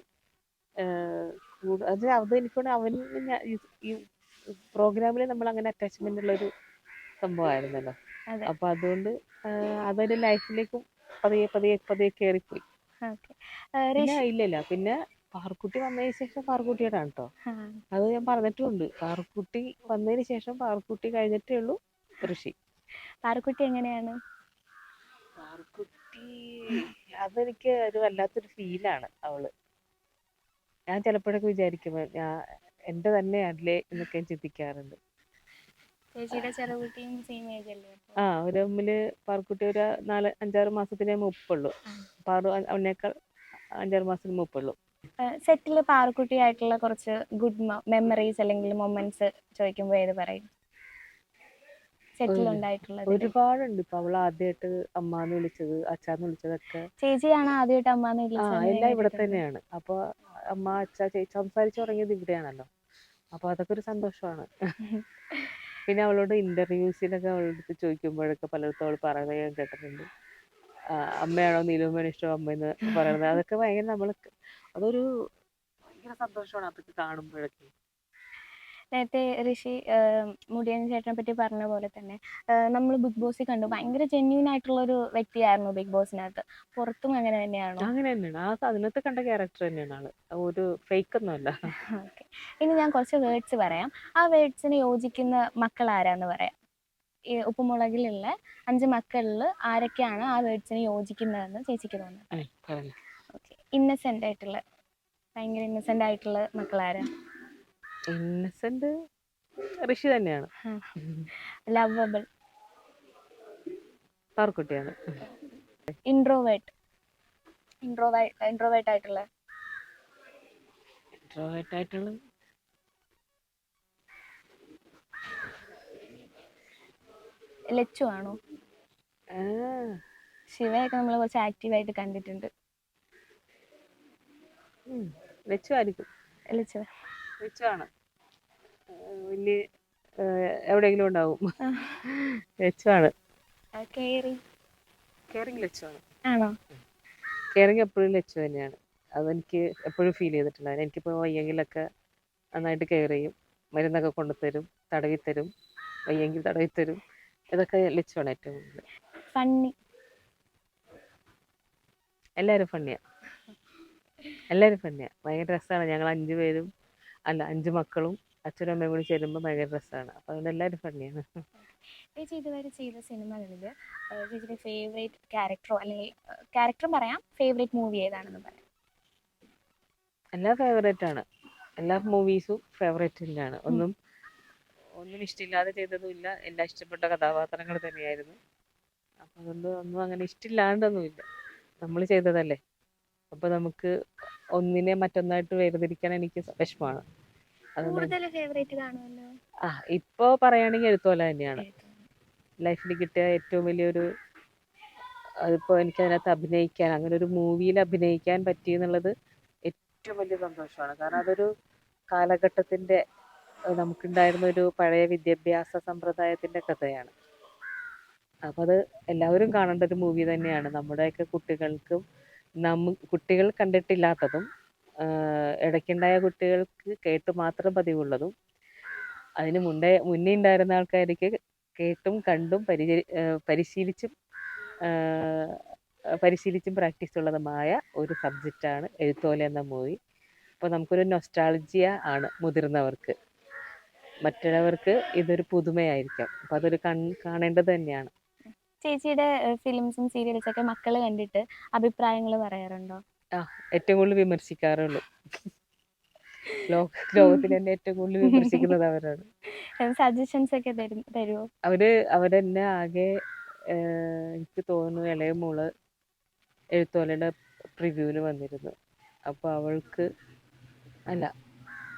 അത് എനിക്കൊണ്ട് അവന് ഈ പ്രോഗ്രാമിൽ നമ്മൾ അങ്ങനെ അറ്റാച്ച്മെന്റ് ഉള്ളൊരു സംഭവമായിരുന്നല്ലോ. അപ്പൊ അതുകൊണ്ട് അതൊരു ലൈഫിലേക്കും പതിയെ പതിയെ പതിയെ കയറിപ്പോയി. പിന്നെ ഇല്ലല്ല, പിന്നെ പാറുക്കുട്ടി വന്നതിന് ശേഷം പാറുക്കുട്ടിയോടാണ് കേട്ടോ. അത് ഞാൻ പറഞ്ഞിട്ടുമുണ്ട്, പാറുക്കുട്ടി വന്നതിന് ശേഷം പാറുക്കുട്ടി കഴിഞ്ഞിട്ടേ ഉള്ളൂ ഋഷി. പാറുക്കുട്ടി എങ്ങനെയാണ്? പാറുക്കുട്ടി അതെനിക്ക് ഒരു വല്ലാത്തൊരു ഫീലാണ് അവള്. ഞാൻ ചിലപ്പോഴൊക്കെ വിചാരിക്കുമ്പോ എന്റെ തന്നെയല്ലേ എന്നൊക്കെ ചിന്തിക്കാറുണ്ട്. ഒരു തമ്മില് പാറുക്കുട്ടി ഒരു 4-5-6 മാസത്തിനേ മൂപ്പുള്ളൂ. പാറു അവനേക്കാൾ 5-6 മാസത്തിന് മൂപ്പുള്ളൂ. സെറ്റില് പാറുക്കുട്ടിയായിട്ടുള്ള കുറച്ച് ഗുഡ് മെമ്മറീസ് അല്ലെങ്കിൽ മൊമെന്റ്സ് ചോദിക്കുമ്പോൾ ഏത് പറയും? സെറ്റിൽ ഒരു- ഉണ്ടായിട്ടുള്ളത്? ഒരുപാടുണ്ട്. ഇപ്പൊ അവൾ ആദ്യമായിട്ട് അമ്മാന്ന് വിളിച്ചത്, അച്ഛാന്ന് വിളിച്ചതൊക്കെ ചേച്ചിയാണ് ആദ്യമായിട്ട് അമ്മാന്ന് വിളിച്ചതെന്ന് ഞാൻ എല്ലാം ഇവിടെ കേട്ടിട്ടുണ്ട്. തന്നെയാണ്. അപ്പൊ അമ്മ, അച്ഛ, ചേച്ചി സംസാരിച്ചു തുടങ്ങിയത് ഇവിടെയാണല്ലോ. അപ്പൊ അതൊക്കെ ഒരു സന്തോഷമാണ്. പിന്നെ അവളോട് ഇന്റർവ്യൂസിലൊക്കെ അവളുടെ അടുത്ത് ചോദിക്കുമ്പോഴൊക്കെ പലയിടത്തും അവൾ പറയുന്നത് ഞാൻ കേട്ടിട്ടുണ്ട്. അമ്മയാണോ നീലുമ്മേനെ ഇഷ്ടം അമ്മയെന്ന് പറയുന്നത്. അതൊക്കെ ഭയങ്കര അതൊരു ഭയങ്കര സന്തോഷമാണ് അതൊക്കെ കാണുമ്പോഴൊക്കെ. നേരത്തെ ഋഷി മുടിയൻ ചേട്ടനെ പറ്റി പറഞ്ഞ പോലെ തന്നെ നമ്മൾ ബിഗ് ബോസിൽ കണ്ടു ഭയങ്കര ജെന്യൂൻ ആയിട്ടുള്ള ഒരു വ്യക്തിയായിരുന്നു ബിഗ് ബോസിനകത്ത്. പുറത്തും അങ്ങനെ തന്നെയാണോ? അങ്ങനെ തന്നെയാണ്. അതിനകത്ത് കണ്ട ക്യാരക്ടർ തന്നെയാണ് ആള്. ഒരു ഫേക്ക് ഒന്നുമല്ല. ഓക്കെ. ഇനി ഞാൻ കുറച്ച് വേർഡ്സ് പറയാം. ആ വേർഡ്സിന് യോജിക്കുന്ന മക്കൾ ആരാന്ന് പറയാം. ഈ ഉപ്പുമുളകിലുള്ള 5 മക്കളിൽ ആരൊക്കെയാണ് ആ വേർഡ്സിന് യോജിക്കുന്നതെന്ന് ചേച്ചിക്ക് തോന്നുന്നത്? പറഞ്ഞു. ഓക്കെ. ഇന്നസെന്റ് ആയിട്ടുള്ള, ഭയങ്കര ഇന്നസെന്റ് ആയിട്ടുള്ള മക്കളാരാ? ഇന്നസെന്റ് ഋഷി തന്നെയാണ്. ലവബിൾ, പാർക്കുട്ടിയാണ്. ഇൻട്രോവേർട്ട്, ഇൻട്രോവേർട്ട് ആയിട്ടുള്ള, ഇൻട്രോവേർട്ട് ആയിട്ടുള്ള ലച്ചു ആണോ? ശിവയൊക്കെ നമ്മൾ കുറച്ച് ആക്റ്റീവായിട്ട് കണ്ടിട്ടുണ്ട്. ലച്ചു ആയിരിക്കും. ലച്ചു ലച്ചു ആണ്. വലിയ എവിടെയെങ്കിലും ഉണ്ടാവും. ലച്ചു ആണ്. കെയറിങ് ലച്ചു ആണ്. ആണോ? കെയറിങ് എപ്പോഴും ലച്ചു തന്നെയാണ്. അതെനിക്ക് എപ്പോഴും ഫീൽ ചെയ്തിട്ടുണ്ടായിരുന്നു. എനിക്കിപ്പോൾ വയ്യെങ്കിലൊക്കെ നന്നായിട്ട് കെയർ ചെയ്യും. മരുന്നൊക്കെ കൊണ്ടുതരും, തടവിത്തരും, വയ്യെങ്കിൽ തടവിത്തരും. ഇതൊക്കെ ലച്ചുവാണ് ഏറ്റവും കൂടുതൽ. ഫണ്ണി. എല്ലാവരും ഫണ്ണിയാണ്. എല്ലാവരും ഫണ്ണിയാണ്. ഭയങ്കര രസമാണ്. ഞങ്ങൾ 5 പേരും, 5 മക്കളും അച്ഛനും അമ്മയും കൂടി ചേരുമ്പോൾ ഭയങ്കര രസമാണ്. അപ്പോൾ അതുകൊണ്ട് എല്ലാവരും ഫണ്ണിയാണ്. ചേച്ചി ഇതുവരെ ചെയ്ത സിനിമകളിൽ ചേച്ചിയുടെ ഫേവറേറ്റ് ക്യാരക്ടറോ അല്ലെങ്കിൽ ക്യാരക്ടറും പറയാം, ഫേവറേറ്റ് മൂവി ഏതാണെന്ന് പറയാം? എല്ലാം ഫേവറേറ്റ് ആണ്. എല്ലാ മൂവീസും ഫേവറേറ്റ് തന്നെയാണ്. ഒന്നും ഇഷ്ടമില്ലാതെ ചെയ്തതുമില്ല. എല്ലാം ഇഷ്ടപ്പെട്ട കഥാപാത്രങ്ങൾ തന്നെയായിരുന്നു. അപ്പം അതുകൊണ്ട് ഒന്നും അങ്ങനെ ഇഷ്ടമില്ലാണ്ടൊന്നുമില്ല. നമ്മൾ ചെയ്തതല്ലേ. അപ്പോൾ നമുക്ക് ഒന്നിനെ മറ്റൊന്നായിട്ട് വേർതിരിക്കാൻ എനിക്ക് വിഷമമാണ്. കൂടുതൽ ഫേവറേറ്റ് കാണുമല്ലോ. ഇപ്പോൾ പറയുകയാണെങ്കിൽ എഴുത്തോല തന്നെയാണ് ലൈഫിൽ കിട്ടിയ ഏറ്റവും വലിയൊരു. അതിപ്പോൾ എനിക്കതിനകത്ത് അഭിനയിക്കാൻ, അങ്ങനെ ഒരു മൂവിയിൽ അഭിനയിക്കാൻ പറ്റി എന്നുള്ളത് ഏറ്റവും വലിയ സന്തോഷമാണ്. കാരണം അതൊരു കാലഘട്ടത്തിൻ്റെ, നമുക്കുണ്ടായിരുന്ന ഒരു പഴയ വിദ്യാഭ്യാസ സമ്പ്രദായത്തിൻ്റെ കഥയാണ്. അപ്പോൾ അത് എല്ലാവരും കാണേണ്ട ഒരു മൂവി തന്നെയാണ്. നമ്മുടെയൊക്കെ കുട്ടികൾക്കും കുട്ടികൾ കണ്ടിട്ടില്ലാത്തതും ഇടയ്ക്കുണ്ടായ കുട്ടികൾക്ക് കേട്ട് മാത്രം പതിവുള്ളതും അതിന് മുന്നേ ഉണ്ടായിരുന്ന ആൾക്കാർക്ക് കേട്ടും കണ്ടും പരിശീലിച്ചും പ്രാക്ടീസ് ഉള്ളതുമായ ഒരു സബ്ജക്റ്റാണ് എഴുത്തോല എന്ന മൂവി. അപ്പോൾ നമുക്കൊരു നൊസ്റ്റാൾജിയ ആണ് മുതിർന്നവർക്ക്. മറ്റുള്ളവർക്ക് ഇതൊരു പുതുമയായിരിക്കാം. അപ്പോൾ അതൊരു കാണേണ്ടത് തന്നെയാണ്. ചേച്ചിയുടെ ഫിലിംസും സീരിയൽസൊക്കെ മക്കൾ കണ്ടിട്ട് അഭിപ്രായങ്ങൾ പറയാറുണ്ടോ? ഏറ്റവും കൂടുതൽ വിമർശിക്കാറുള്ളൂ. ലോകത്തിൽ തന്നെ ഏറ്റവും കൂടുതൽ വിമർശിക്കുന്നത് അവരാണ്. സജഷൻസ് ഒക്കെ തരുമോ? അവരെന്നെ ആകെ എനിക്ക് തോന്നുന്നു ഇളയ മോള് എഴുത്തോലയുടെ പ്രിവ്യൂവിന് വന്നിരുന്നു. അപ്പോൾ അവൾക്ക്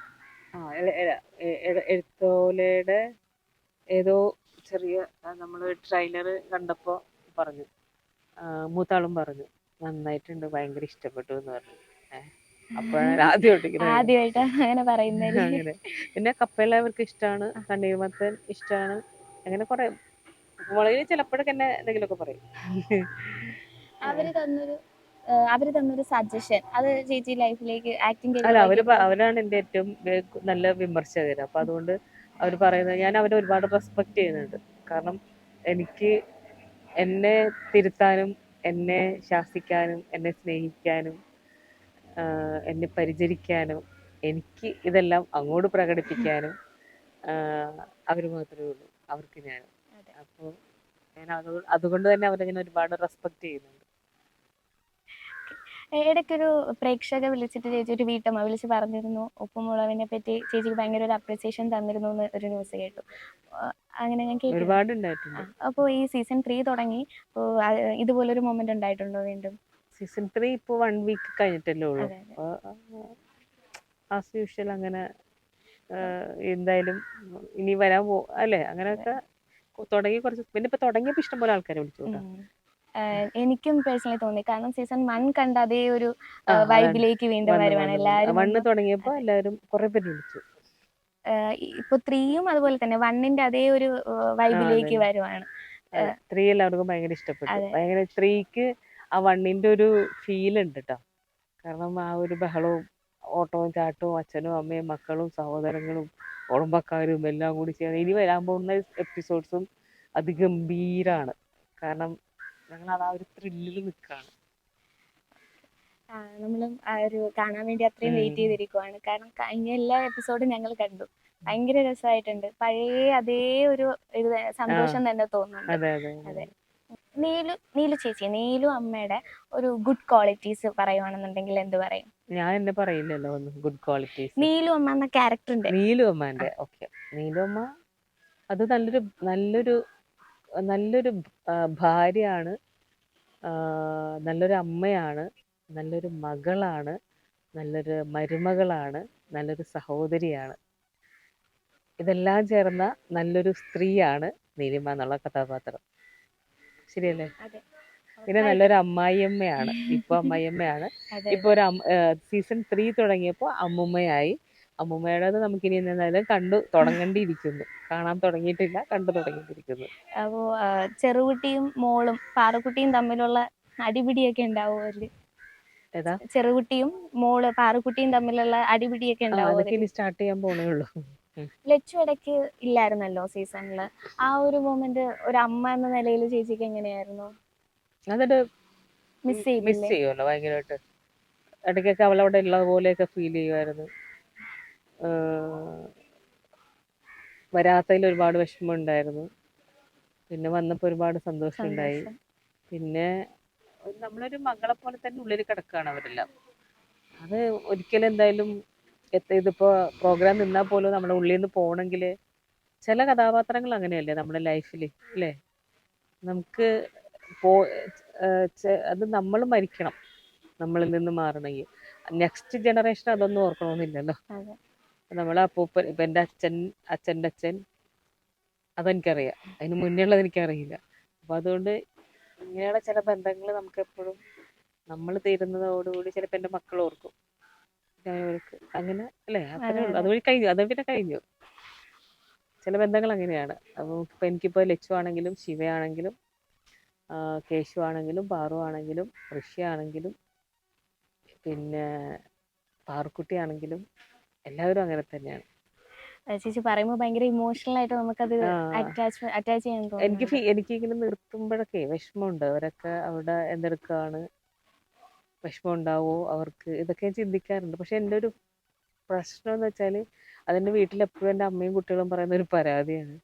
എഴുത്തോലയുടെ ഏതോ ചെറിയ നമ്മൾ ട്രെയിലർ കണ്ടപ്പോൾ പറഞ്ഞു, മൂത്താളും പറഞ്ഞു നന്നായിട്ടുണ്ട്, ഭയങ്കര ഇഷ്ടപ്പെട്ടു എന്ന് പറഞ്ഞു. അപ്പോഴാണ് ആദ്യമായിട്ട് അങ്ങനെ പറയുന്നത്. അങ്ങനെ പിന്നെ കപ്പേല അവർക്ക് ഇഷ്ടമാണ്, തണ്ണീർമത്തൻ ഇഷ്ടമാണ്. അങ്ങനെ കുറെ മുളകിൽ ചിലപ്പോഴൊക്കെ എന്നെ എന്തെങ്കിലുമൊക്കെ പറയും. അവര് തന്നൊരു സജഷൻ അത് ചേച്ചി ലൈഫിലേക്ക് ആക്ടിങ് അവരാണ് എൻ്റെ ഏറ്റവും നല്ല വിമർശകർ. അപ്പം അതുകൊണ്ട് അവർ പറയുന്നത് ഞാൻ അവരെ ഒരുപാട് റെസ്പെക്ട് ചെയ്യുന്നുണ്ട്. കാരണം എനിക്ക് എന്നെ തിരുത്താനും എന്നെ ശാസിക്കാനും എന്നെ സ്നേഹിക്കാനും എന്നെ പരിചരിക്കാനും എനിക്ക് ഇതെല്ലാം അങ്ങോട്ട് പ്രകടിപ്പിക്കാനും അവർ മാത്രമേ ഉള്ളൂ, അവർക്ക് ഞാൻ. അപ്പോൾ ഞാൻ അതുകൊണ്ട് തന്നെ അവരെ ഞാൻ ഒരുപാട് റെസ്പെക്ട് ചെയ്യുന്നുണ്ട്. ഇടയ്ക്കൊരു പ്രേക്ഷക വിളിച്ചിട്ട് ചേച്ചി, ഒരു വീട്ടമ്മ വിളിച്ച് പറഞ്ഞിരുന്നു ഉപ്പുമുളകിനെ പറ്റി ചേച്ചിക്ക് ഭയങ്കര ഒരു അപ്രിസിയേഷൻ തന്നിരുന്നു എന്ന് ഒരു ന്യൂസ് കേട്ടു. അങ്ങനെ ഞാൻ കേട്ടു. ഒരുപാട് ഉണ്ടായിട്ടുണ്ട്. അപ്പോൾ ഈ സീസൺ 3 തുടങ്ങി, ഇതുപോലൊരു മൊമെന്റ് ഉണ്ടായിട്ടുണ്ടോ വീണ്ടും? സീസൺ 3 ഇപ്പോൾ 1 വീക്ക് കഴിഞ്ഞിട്ടല്ലേ ഉള്ളൂ. ആസ് യൂഷ്വൽ അങ്ങനെ എന്തായാലും ഇനി വരാൻ അല്ലേ, അങ്ങനെയൊക്കെ തുടങ്ങി കുറച്ച് പിന്നെ ഇപ്പൊ തുടങ്ങിയപ്പോ ഇഷ്ടംപോലെ ആൾക്കാരെ വിളിച്ചു കേട്ടോ. എനിക്കും പേഴ്സണലി തോന്നി, കാരണം സീസൺ 1 കണ്ട അതേ ഒരു അതാണ് വൈബിലേക്ക് വീണ്ടും വന്ന് വരുവാണ് വന്ന് വന്ന് എല്ലാരും. വണ്ണ് തുടങ്ങിയപ്പോ എല്ലാവരും കുറെ പേര് വിളിച്ചു. ഇപ്പൊ 3യും അതുപോലെ തന്നെ 1ന്റെ അതേ ഒരു വൈബിലേക്ക് വരുവാണ്. 3 എല്ലാവർക്കും ഭയങ്കര ഇഷ്ടപ്പെട്ടു. അതെ. ഭയങ്കര 3ക്ക് ആ 1ന്റെ ഒരു ഫീൽ ഉണ്ട് കേട്ടോ. കാരണം ആ ഒരു ബഹളവും ഓട്ടവും ചാട്ടവും അച്ഛനും അമ്മയും മക്കളും സഹോദരങ്ങളും കുടുംബക്കാരും എല്ലാം കൂടി ചേർന്ന് ഇനി വരാൻ പോകുന്ന എപ്പിസോഡ്സും അതിഗംഭീരാണ്. കാരണം ഞങ്ങൾ ആ ഒരു ത്രില്ലിൽ നിൽക്കുകയാണ്. നമ്മളും ആ ഒരു കാണാൻ വേണ്ടി അത്രയും വെയിറ്റ് ചെയ്തിരിക്കുവാണ്. കാരണം കഴിഞ്ഞ എല്ലാ എപ്പിസോഡും ഞങ്ങൾ കണ്ടു. ഭയങ്കര രസമായിട്ടുണ്ട്. പഴയ അതേ ഒരു സന്തോഷം തന്നെ തോന്നുന്നുണ്ട്. അതെ അതെ അതെ. നീലു ചേച്ചി, നീലു അമ്മയുടെ ഒരു ഗുഡ് ക്വാളിറ്റീസ് പറയുവാണെന്നുണ്ടെങ്കിൽ എന്ത് പറയും? ഞാൻ എന്നെ പറയില്ലല്ലോ ഒന്നും ഗുഡ് ക്വാളിറ്റീസ്. നീലു അമ്മ എന്ന ക്യാരക്ടറിന്റെ നീലു അമ്മന്റെ ഓക്കെ. നീലു അമ്മ അത് നല്ലൊരു നല്ലൊരു നല്ലൊരു ഭാര്യയാണ്, നല്ലൊരു അമ്മയാണ്, നല്ലൊരു മകളാണ്, നല്ലൊരു മരുമകളാണ്, നല്ലൊരു സഹോദരിയാണ്. ഇതെല്ലാം ചേർന്ന നല്ലൊരു സ്ത്രീയാണ് നീലിമ എന്നുള്ള കഥാപാത്രം. ശരിയല്ലേ? പിന്നെ നല്ലൊരു അമ്മായിയമ്മയാണ്. ഇപ്പൊ അമ്മായിയമ്മയാണ്. ഇപ്പൊ ഒരു സീസൺ 3 തുടങ്ങിയപ്പോ അമ്മുമ്മയായി. അമ്മുമ്മയുടേത് നമുക്കിനി എന്തായാലും കണ്ടു തുടങ്ങേണ്ടിയിരിക്കുന്നു. കാണാൻ തുടങ്ങിയിട്ടില്ല, കണ്ടു തുടങ്ങിയിട്ടിരിക്കുന്നു. അപ്പോ ചെറുകുട്ടിയും മോളും പാറുക്കുട്ടിയും തമ്മിലുള്ള അടിപിടിയൊക്കെ ഉണ്ടാവും അതില്? ഏതാ? ചെറുകുട്ടിയും മോള് പാറുക്കുട്ടിയും തമ്മിലുള്ള അടിപിടിയൊക്കെ ഉണ്ടാവും? അതൊക്കെ ഇനി സ്റ്റാർട്ട് ചെയ്യാൻ പോണേ ഉള്ളൂ. ലച്ചു ഇടയ്ക്ക് ഇല്ലായിരുന്നല്ലോ സീസണില്. ആ ഒരു മൊമെന്റ് ഒരു അമ്മ എന്ന നിലയിൽ ചേച്ചിക്ക് എങ്ങനെയായിരുന്നു? അതൊരു മിസ് ചെയ്യുമല്ലോ ഭയങ്കരമായിട്ട്. ഇടയ്ക്കൊക്കെ അവളവിടെ ഉള്ളത് പോലെയൊക്കെ ഫീൽ ചെയ്യുമായിരുന്നു. വരാത്തതിൽ ഒരുപാട് വിഷമം ഉണ്ടായിരുന്നു. പിന്നെ വന്നപ്പോൾ ഒരുപാട് സന്തോഷം ഉണ്ടായി. പിന്നെ നമ്മളൊരു മകളെ പോലെ തന്നെ ഉള്ളിൽ കിടക്കുകയാണ് അവരെല്ലാം. അത് ഒരിക്കലും എന്തായാലും ഇതിപ്പോ പ്രോഗ്രാം നിന്നാൽ പോലും നമ്മുടെ ഉള്ളിൽ നിന്ന് പോകണമെങ്കിൽ ചില കഥാപാത്രങ്ങൾ അങ്ങനെയല്ലേ നമ്മുടെ ലൈഫിൽ അല്ലേ? നമുക്ക് അത് നമ്മൾ മരിക്കണം നമ്മളിൽ നിന്ന് മാറണമെങ്കിൽ. നെക്സ്റ്റ് ജനറേഷൻ അതൊന്നും ഓർക്കണമെന്നില്ലല്ലോ. നമ്മളെ അപ്പൂപ്പൻ ഇപ്പം എൻ്റെ അച്ഛൻ്റെ അച്ഛൻ അതെനിക്കറിയാം. അതിന് മുന്നേ ഉള്ളത് എനിക്കറിയില്ല. അപ്പം അതുകൊണ്ട് ഇങ്ങനെയുള്ള ചില ബന്ധങ്ങൾ നമുക്ക് എപ്പോഴും നമ്മൾ തീരുന്നതോടുകൂടി ചിലപ്പോൾ എൻ്റെ മക്കൾ ഓർക്കും. അവർക്ക് അങ്ങനെ അല്ലേ? അത്രേ ഉള്ളൂ. അതുവഴി കഴിഞ്ഞു. അത് പിന്നെ കഴിഞ്ഞു. ചില ബന്ധങ്ങൾ അങ്ങനെയാണ്. അപ്പോൾ ഇപ്പം എനിക്കിപ്പോൾ ലച്ചു ആണെങ്കിലും ശിവയാണെങ്കിലും കേശു ആണെങ്കിലും പാറു ആണെങ്കിലും ഋഷി ആണെങ്കിലും പിന്നെ പാറുക്കുട്ടി ആണെങ്കിലും എല്ലാവരും അങ്ങനെ തന്നെയാണ്. ചേച്ചി പറയുമ്പോൾ ഭയങ്കര ഇമോഷണൽ ആയിട്ട് നമുക്കത് അറ്റാച്ച് ചെയ്യാൻ തോന്നുന്നു. എനിക്കിങ്ങനെ നിർത്തുമ്പോഴൊക്കെ വിഷമമുണ്ട്. അവരൊക്കെ അവിടെ എന്തെടുക്കുകയാണ്, വിഷമം ഉണ്ടാവുമോ അവർക്ക്, ഇതൊക്കെ ചിന്തിക്കാറുണ്ട്. പക്ഷെ എൻ്റെ ഒരു പ്രശ്നം എന്ന് വെച്ചാൽ അതെൻ്റെ വീട്ടിലെപ്പോഴും എൻ്റെ അമ്മയും കുട്ടികളും പറയുന്ന ഒരു പരാതിയാണ്,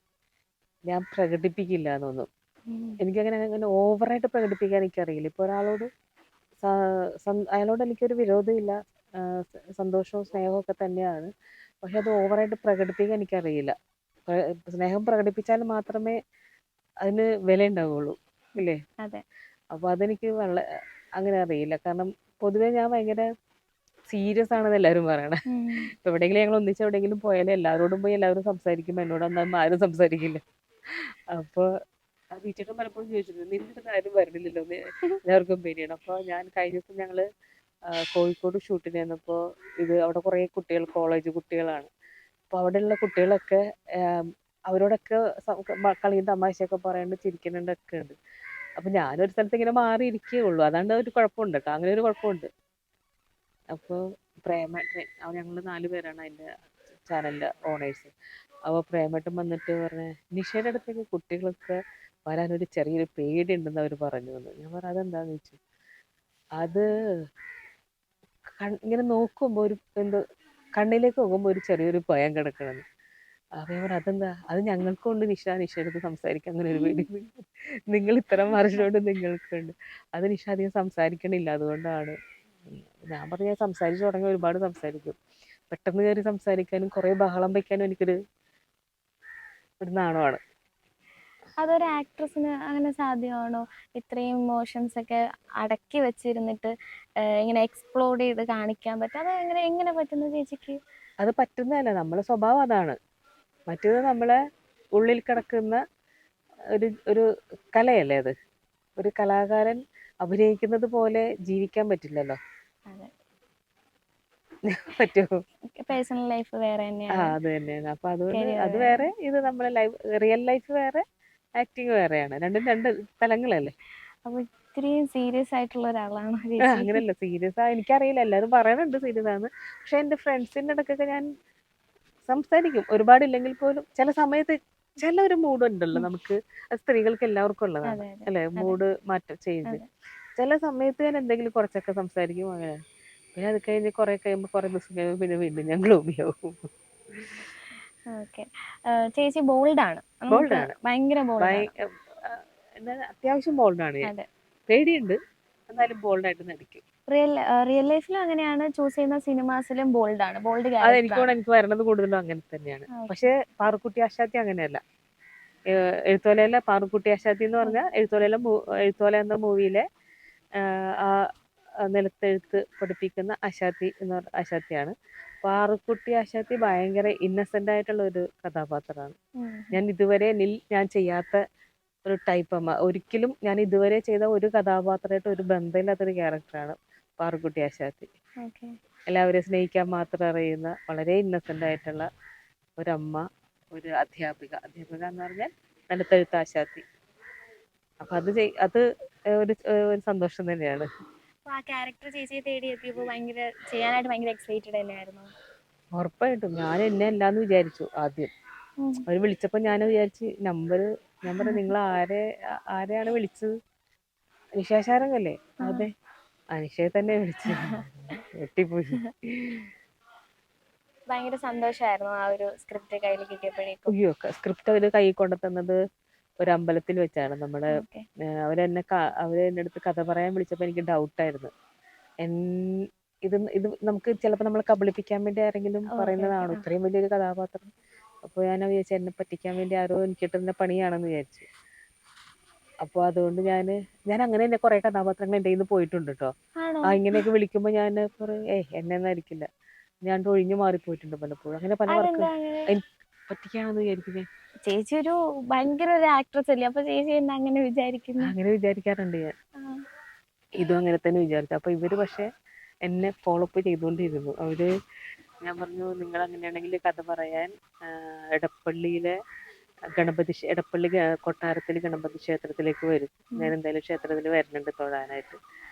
ഞാൻ പ്രകടിപ്പിക്കില്ല എന്നൊന്നും. അങ്ങനെ ഓവറായിട്ട് പ്രകടിപ്പിക്കാൻ എനിക്കറിയില്ല. ഇപ്പോൾ ഒരാളോട് അയാളോട് എനിക്കൊരു വിരോധമില്ല, സന്തോഷവും സ്നേഹവും ഒക്കെ തന്നെയാണ്. പക്ഷെ അത് ഓവറായിട്ട് പ്രകടിപ്പിക്കാൻ എനിക്കറിയില്ല. സ്നേഹം പ്രകടിപ്പിച്ചാൽ മാത്രമേ അതിന് വില ഉണ്ടാവുള്ളൂ ഇല്ലേ? അപ്പോൾ അതെനിക്ക് അങ്ങനെ അറിയില്ല. കാരണം പൊതുവേ ഞാൻ ഭയങ്കര സീരിയസ് ആണെന്ന് എല്ലാവരും പറയണേ. ഇപ്പം എവിടെയെങ്കിലും ഞങ്ങൾ ഒന്നിച്ച് എവിടെയെങ്കിലും പോയാലും എല്ലാവരോടും പോയി എല്ലാവരും സംസാരിക്കുമ്പോൾ എന്നോടൊന്നും ആരും സംസാരിക്കില്ല. അപ്പോൾ വീട്ടിലും പലപ്പോഴും ചോദിച്ചിട്ടുണ്ട്, നിന്റെ ആരും വരണില്ലല്ലോ, എല്ലാവർക്കും പേടിയാണ്. അപ്പോൾ ഞാൻ കഴിഞ്ഞ ദിവസം ഞങ്ങൾ കോഴിക്കോട് ഷൂട്ടിന് ചെന്നപ്പോൾ അവിടെ കുറേ കുട്ടികൾ, കോളേജ് കുട്ടികളാണ്. അപ്പോൾ അവിടെയുള്ള കുട്ടികളൊക്കെ അവരോടൊക്കെ കളിയും തമാശയൊക്കെ പറയുന്നുണ്ട്, ചിരിക്കുന്നുണ്ടൊക്കെ ഉണ്ട്. അപ്പം ഞാനൊരു സ്ഥലത്ത് ഇങ്ങനെ മാറിയിരിക്കുകയുള്ളൂ. അതാണ്ട് ഒരു കുഴപ്പമുണ്ട് കേട്ടോ, അങ്ങനെ ഒരു കുഴപ്പമുണ്ട്. അപ്പോൾ ഞങ്ങൾ 4 പേരാണ് അതിൻ്റെ ചാനലിൻ്റെ ഓണേഴ്സ്. അപ്പോൾ പ്രേമേട്ടൻ വന്നിട്ട് പറഞ്ഞ്, നിഷയുടെ അടുത്തേക്ക് കുട്ടികളൊക്കെ വരാനൊരു ചെറിയൊരു പേടിയുണ്ടെന്ന് അവർ പറഞ്ഞു എന്ന്. ഞാൻ പറഞ്ഞു അതെന്താണെന്ന് ചോദിച്ചു. അത് ഇങ്ങനെ നോക്കുമ്പോൾ കണ്ണിലേക്ക് നോക്കുമ്പോൾ ഒരു ചെറിയൊരു ഭയം കിടക്കണമെന്ന്. അപ്പോൾ ഞാൻ പറഞ്ഞു അതെന്താ? അത് ഞങ്ങൾക്കുണ്ട് നിഷയുടെ സംസാരിക്കാൻ അങ്ങനെ ഒരു പേടി. നിങ്ങൾ ഇത്തരം വർഷോട് നിങ്ങൾക്കുണ്ട്. അത് നിഷ അധികം സംസാരിക്കണില്ല, അതുകൊണ്ടാണ്. ഞാൻ പറഞ്ഞു ഞാൻ സംസാരിച്ചു തുടങ്ങി ഒരുപാട് സംസാരിക്കും. പെട്ടെന്ന് കയറി സംസാരിക്കാനും കുറേ ബഹളം വയ്ക്കാനും എനിക്കൊരു നാണമാണ്. അതൊരു ആക്ട്രസിന് അങ്ങനെ സാധ്യമാണോ? ഇത്രയും ഇമോഷൻസ് ഒക്കെ അടക്കി വെച്ചിരുന്നിട്ട് ഇങ്ങനെ എക്സ്പ്ലോഡ് ചെയ്ത് കാണിക്കാൻ പറ്റും? അത് എങ്ങനെ പറ്റുന്നു ചേച്ചിക്ക്? അത് പറ്റുന്നതല്ല, നമ്മളെ സ്വഭാവം അതാണ്. മറ്റേത് നമ്മളെ ഉള്ളിൽ കിടക്കുന്ന ഒരു കലയല്ലേ അത്. ഒരു കലാകാരൻ അഭിനയിക്കുന്നത് പോലെ ജീവിക്കാൻ പറ്റില്ലല്ലോ. അതെ. പറ്റുമോ? പേഴ്സണൽ ലൈഫ് വേറെ തന്നെയാണ്. അത് തന്നെയാണ്. അപ്പൊ അതുകൊണ്ട് Career അത് വേറെ. വേറെ, ഇത് നമ്മളെ റിയൽ ലൈഫ് വേറെ, ആക്ടിങ് വേറെയാണ്. രണ്ടും രണ്ട് തലങ്ങളല്ലേ. അപ്പൊ ഇത്രയും സീരിയസ് ആയിട്ടുള്ള ഒരാളാണോ ചേച്ചി? അങ്ങനെയല്ല, സീരിയസ് ആ എനിക്കറിയില്ല, എല്ലാവരും പറയുന്നുണ്ട് സീരിയസ് ആണ്. പക്ഷെ എൻ്റെ ഫ്രണ്ട്സിൻ്റെ ഇടയ്ക്കൊക്കെ ഞാൻ സംസാരിക്കും, ഒരുപാടില്ലെങ്കിൽ പോലും. ചില സമയത്ത് ചില ഒരു മൂഡ് ഉണ്ടല്ലോ നമുക്ക്, അത് സ്ത്രീകൾക്ക് എല്ലാവർക്കും ഉള്ളതാണ് അതെ, അതെ, അല്ലേ, അതെ, മൂഡ് മാറ്റം ചേഞ്ച്. അതെ. ചില സമയത്ത് ഞാൻ എന്തെങ്കിലും കുറച്ചൊക്കെ സംസാരിക്കും, അങ്ങനെ. പിന്നെ അത് കഴിഞ്ഞ് കുറെ കഴിയുമ്പോൾ, കുറെ ദിവസം കഴിയുമ്പോൾ പിന്നെ വീണ്ടും ഞാൻ ഗ്ലോബിയാവും. ഓക്കെ. ചേച്ചി ബോൾഡാണ്, നമുക്ക് ബോൾഡാണ്, ഭയങ്കര ബോൾഡാണ്. എന്താണ്, അത്യാവശ്യം ബോൾഡാണ് ഞാൻ. അതെ. പേടിയുണ്ട്, എന്നാലും ബോൾഡായിട്ട് നടിക്കും. റിയൽ ലൈഫിലും അങ്ങനെയാണ്, ചൂസ് ചെയ്യുന്ന സിനിമാസിലും ബോൾഡാണ്, ബോൾഡ് അതെനിക്കോട് ക്യാരക്ടറാണ്. എനിക്ക് വരണത് കൂടുതലും അങ്ങനെ തന്നെയാണ്. പക്ഷെ പാറുക്കുട്ടി ആശാത്തി അങ്ങനെയല്ല. എഴുത്തോലയിലെ പാറുക്കുട്ടി ആശാത്തി എന്ന് പറഞ്ഞാൽ എഴുത്തോല എന്ന മൂവിയിലെ ആ നിലത്തെഴുത്ത് പഠിപ്പിക്കുന്ന ആശാത്തി എന്ന് പറഞ്ഞ ആശാത്തിയാണ്. പാറുക്കുട്ടി ആശാത്തി ഭയങ്കര ഇന്നസെന്റ് ആയിട്ടുള്ള ഒരു കഥാപാത്രമാണ്. ഞാൻ ഇതുവരെ ഞാൻ ചെയ്യാത്ത ഒരു ടൈപ്പ് അമ്മ. ഒരിക്കലും ഞാൻ ഇതുവരെ ചെയ്ത ഒരു കഥാപാത്രമായിട്ട് ഒരു ബന്ധമില്ലാത്തൊരു ക്യാരക്ടറാണ് പാറുക്കുട്ടി ആശാത്തി. എല്ലാവരെയും സ്നേഹിക്കാൻ മാത്രം അറിയുന്ന വളരെ ഇന്നസെന്റ് ആയിട്ടുള്ള ഒരമ്മ, ഒരു അധ്യാപിക എന്ന് പറഞ്ഞാൽ നിലത്തെഴുത്ത് ആശാത്തി. അപ്പൊ അത് ഒരു സന്തോഷം തന്നെയാണ്. ആ ക്യാരക്ടർ ചേച്ചിയെ തേടി എത്തിയപ്പോൾ ചെയ്യാനായിട്ട് ഭയങ്കര എക്സൈറ്റഡ് തന്നെയായിരുന്നു. ഉറപ്പായിട്ടും ഞാൻ എന്നെ അല്ലാന്ന് വിചാരിച്ചു ആദ്യം. അവർ വിളിച്ചപ്പോ ഞാൻ വിചാരിച്ചു ഞാൻ പറഞ്ഞു, നിങ്ങൾ ആരെയാണ് വിളിച്ചത്? നിശാശാരംഗല്ലേ? അതെ, അനിഷയെ തന്നെ വിളിച്ചത്. വെട്ടിപ്പോയി. ഭയങ്കര സന്തോഷമായിരുന്നു ആ ഒരു സ്ക്രിപ്റ്റ് കയ്യിൽ കിട്ടിയപ്പോഴേക്കും. അയ്യോ, സ്ക്രിപ്റ്റ് അവര് കൈ കൊണ്ടു തന്നത് ഒരു അമ്പലത്തിൽ വെച്ചാണ്. നമ്മുടെ അവരെന്നെ അടുത്ത് കഥ പറയാൻ വിളിച്ചപ്പോൾ എനിക്ക് ഡൗട്ടായിരുന്നു. ഇത് നമുക്ക് ചിലപ്പോൾ നമ്മളെ കബളിപ്പിക്കാൻ വേണ്ടി ആരെങ്കിലും പറയുന്നതാണോ, ഇത്രയും വലിയൊരു കഥാപാത്രം. അപ്പോൾ ഞാൻ വിചാരിച്ചു എന്നെ പറ്റിക്കാൻ വേണ്ടി ആരോ എനിക്കിട്ടുന്ന പണിയാണെന്ന് വിചാരിച്ചു. അപ്പോൾ അതുകൊണ്ട് ഞാൻ അങ്ങനെ തന്നെ കുറെ കഥാപാത്രങ്ങൾ എൻ്റെ കയ്യിൽ നിന്ന് പോയിട്ടുണ്ട് കേട്ടോ. ഇങ്ങനെയൊക്കെ വിളിക്കുമ്പോൾ ഞാൻ എന്നെ ഒന്നായിരിക്കില്ല, ഞാൻ ഒഴിഞ്ഞു മാറിപ്പോയിട്ടുണ്ട് പലപ്പോഴും. അങ്ങനെ പല വർക്ക് പറ്റിക്കാണെന്ന് വിചാരിക്കുന്നത്. ചേച്ചി ഒരു ഭയങ്കര ഒരു ആക്ട്രസ് അല്ലേ, അപ്പൊ ചേച്ചി എന്താ അങ്ങനെ വിചാരിക്കുന്നു? അങ്ങനെ വിചാരിക്കാറുണ്ട് ഞാൻ. ഇതും അങ്ങനെ തന്നെ വിചാരിച്ചു. അപ്പൊ ഇവര് പക്ഷെ എന്നെ ഫോളോ അപ്പ് ചെയ്തുകൊണ്ടിരുന്നു. ഞാൻ പറഞ്ഞു, നിങ്ങൾ അങ്ങനെയാണെങ്കിൽ കഥ പറയാൻ എടപ്പള്ളി കൊട്ടാരത്തിൽ ഗണപതി ക്ഷേത്രത്തിലേക്ക് വരും. ഞാൻ എന്തായാലും ക്ഷേത്രത്തിൽ വരുന്നുണ്ട് തൊഴാനായിട്ട്.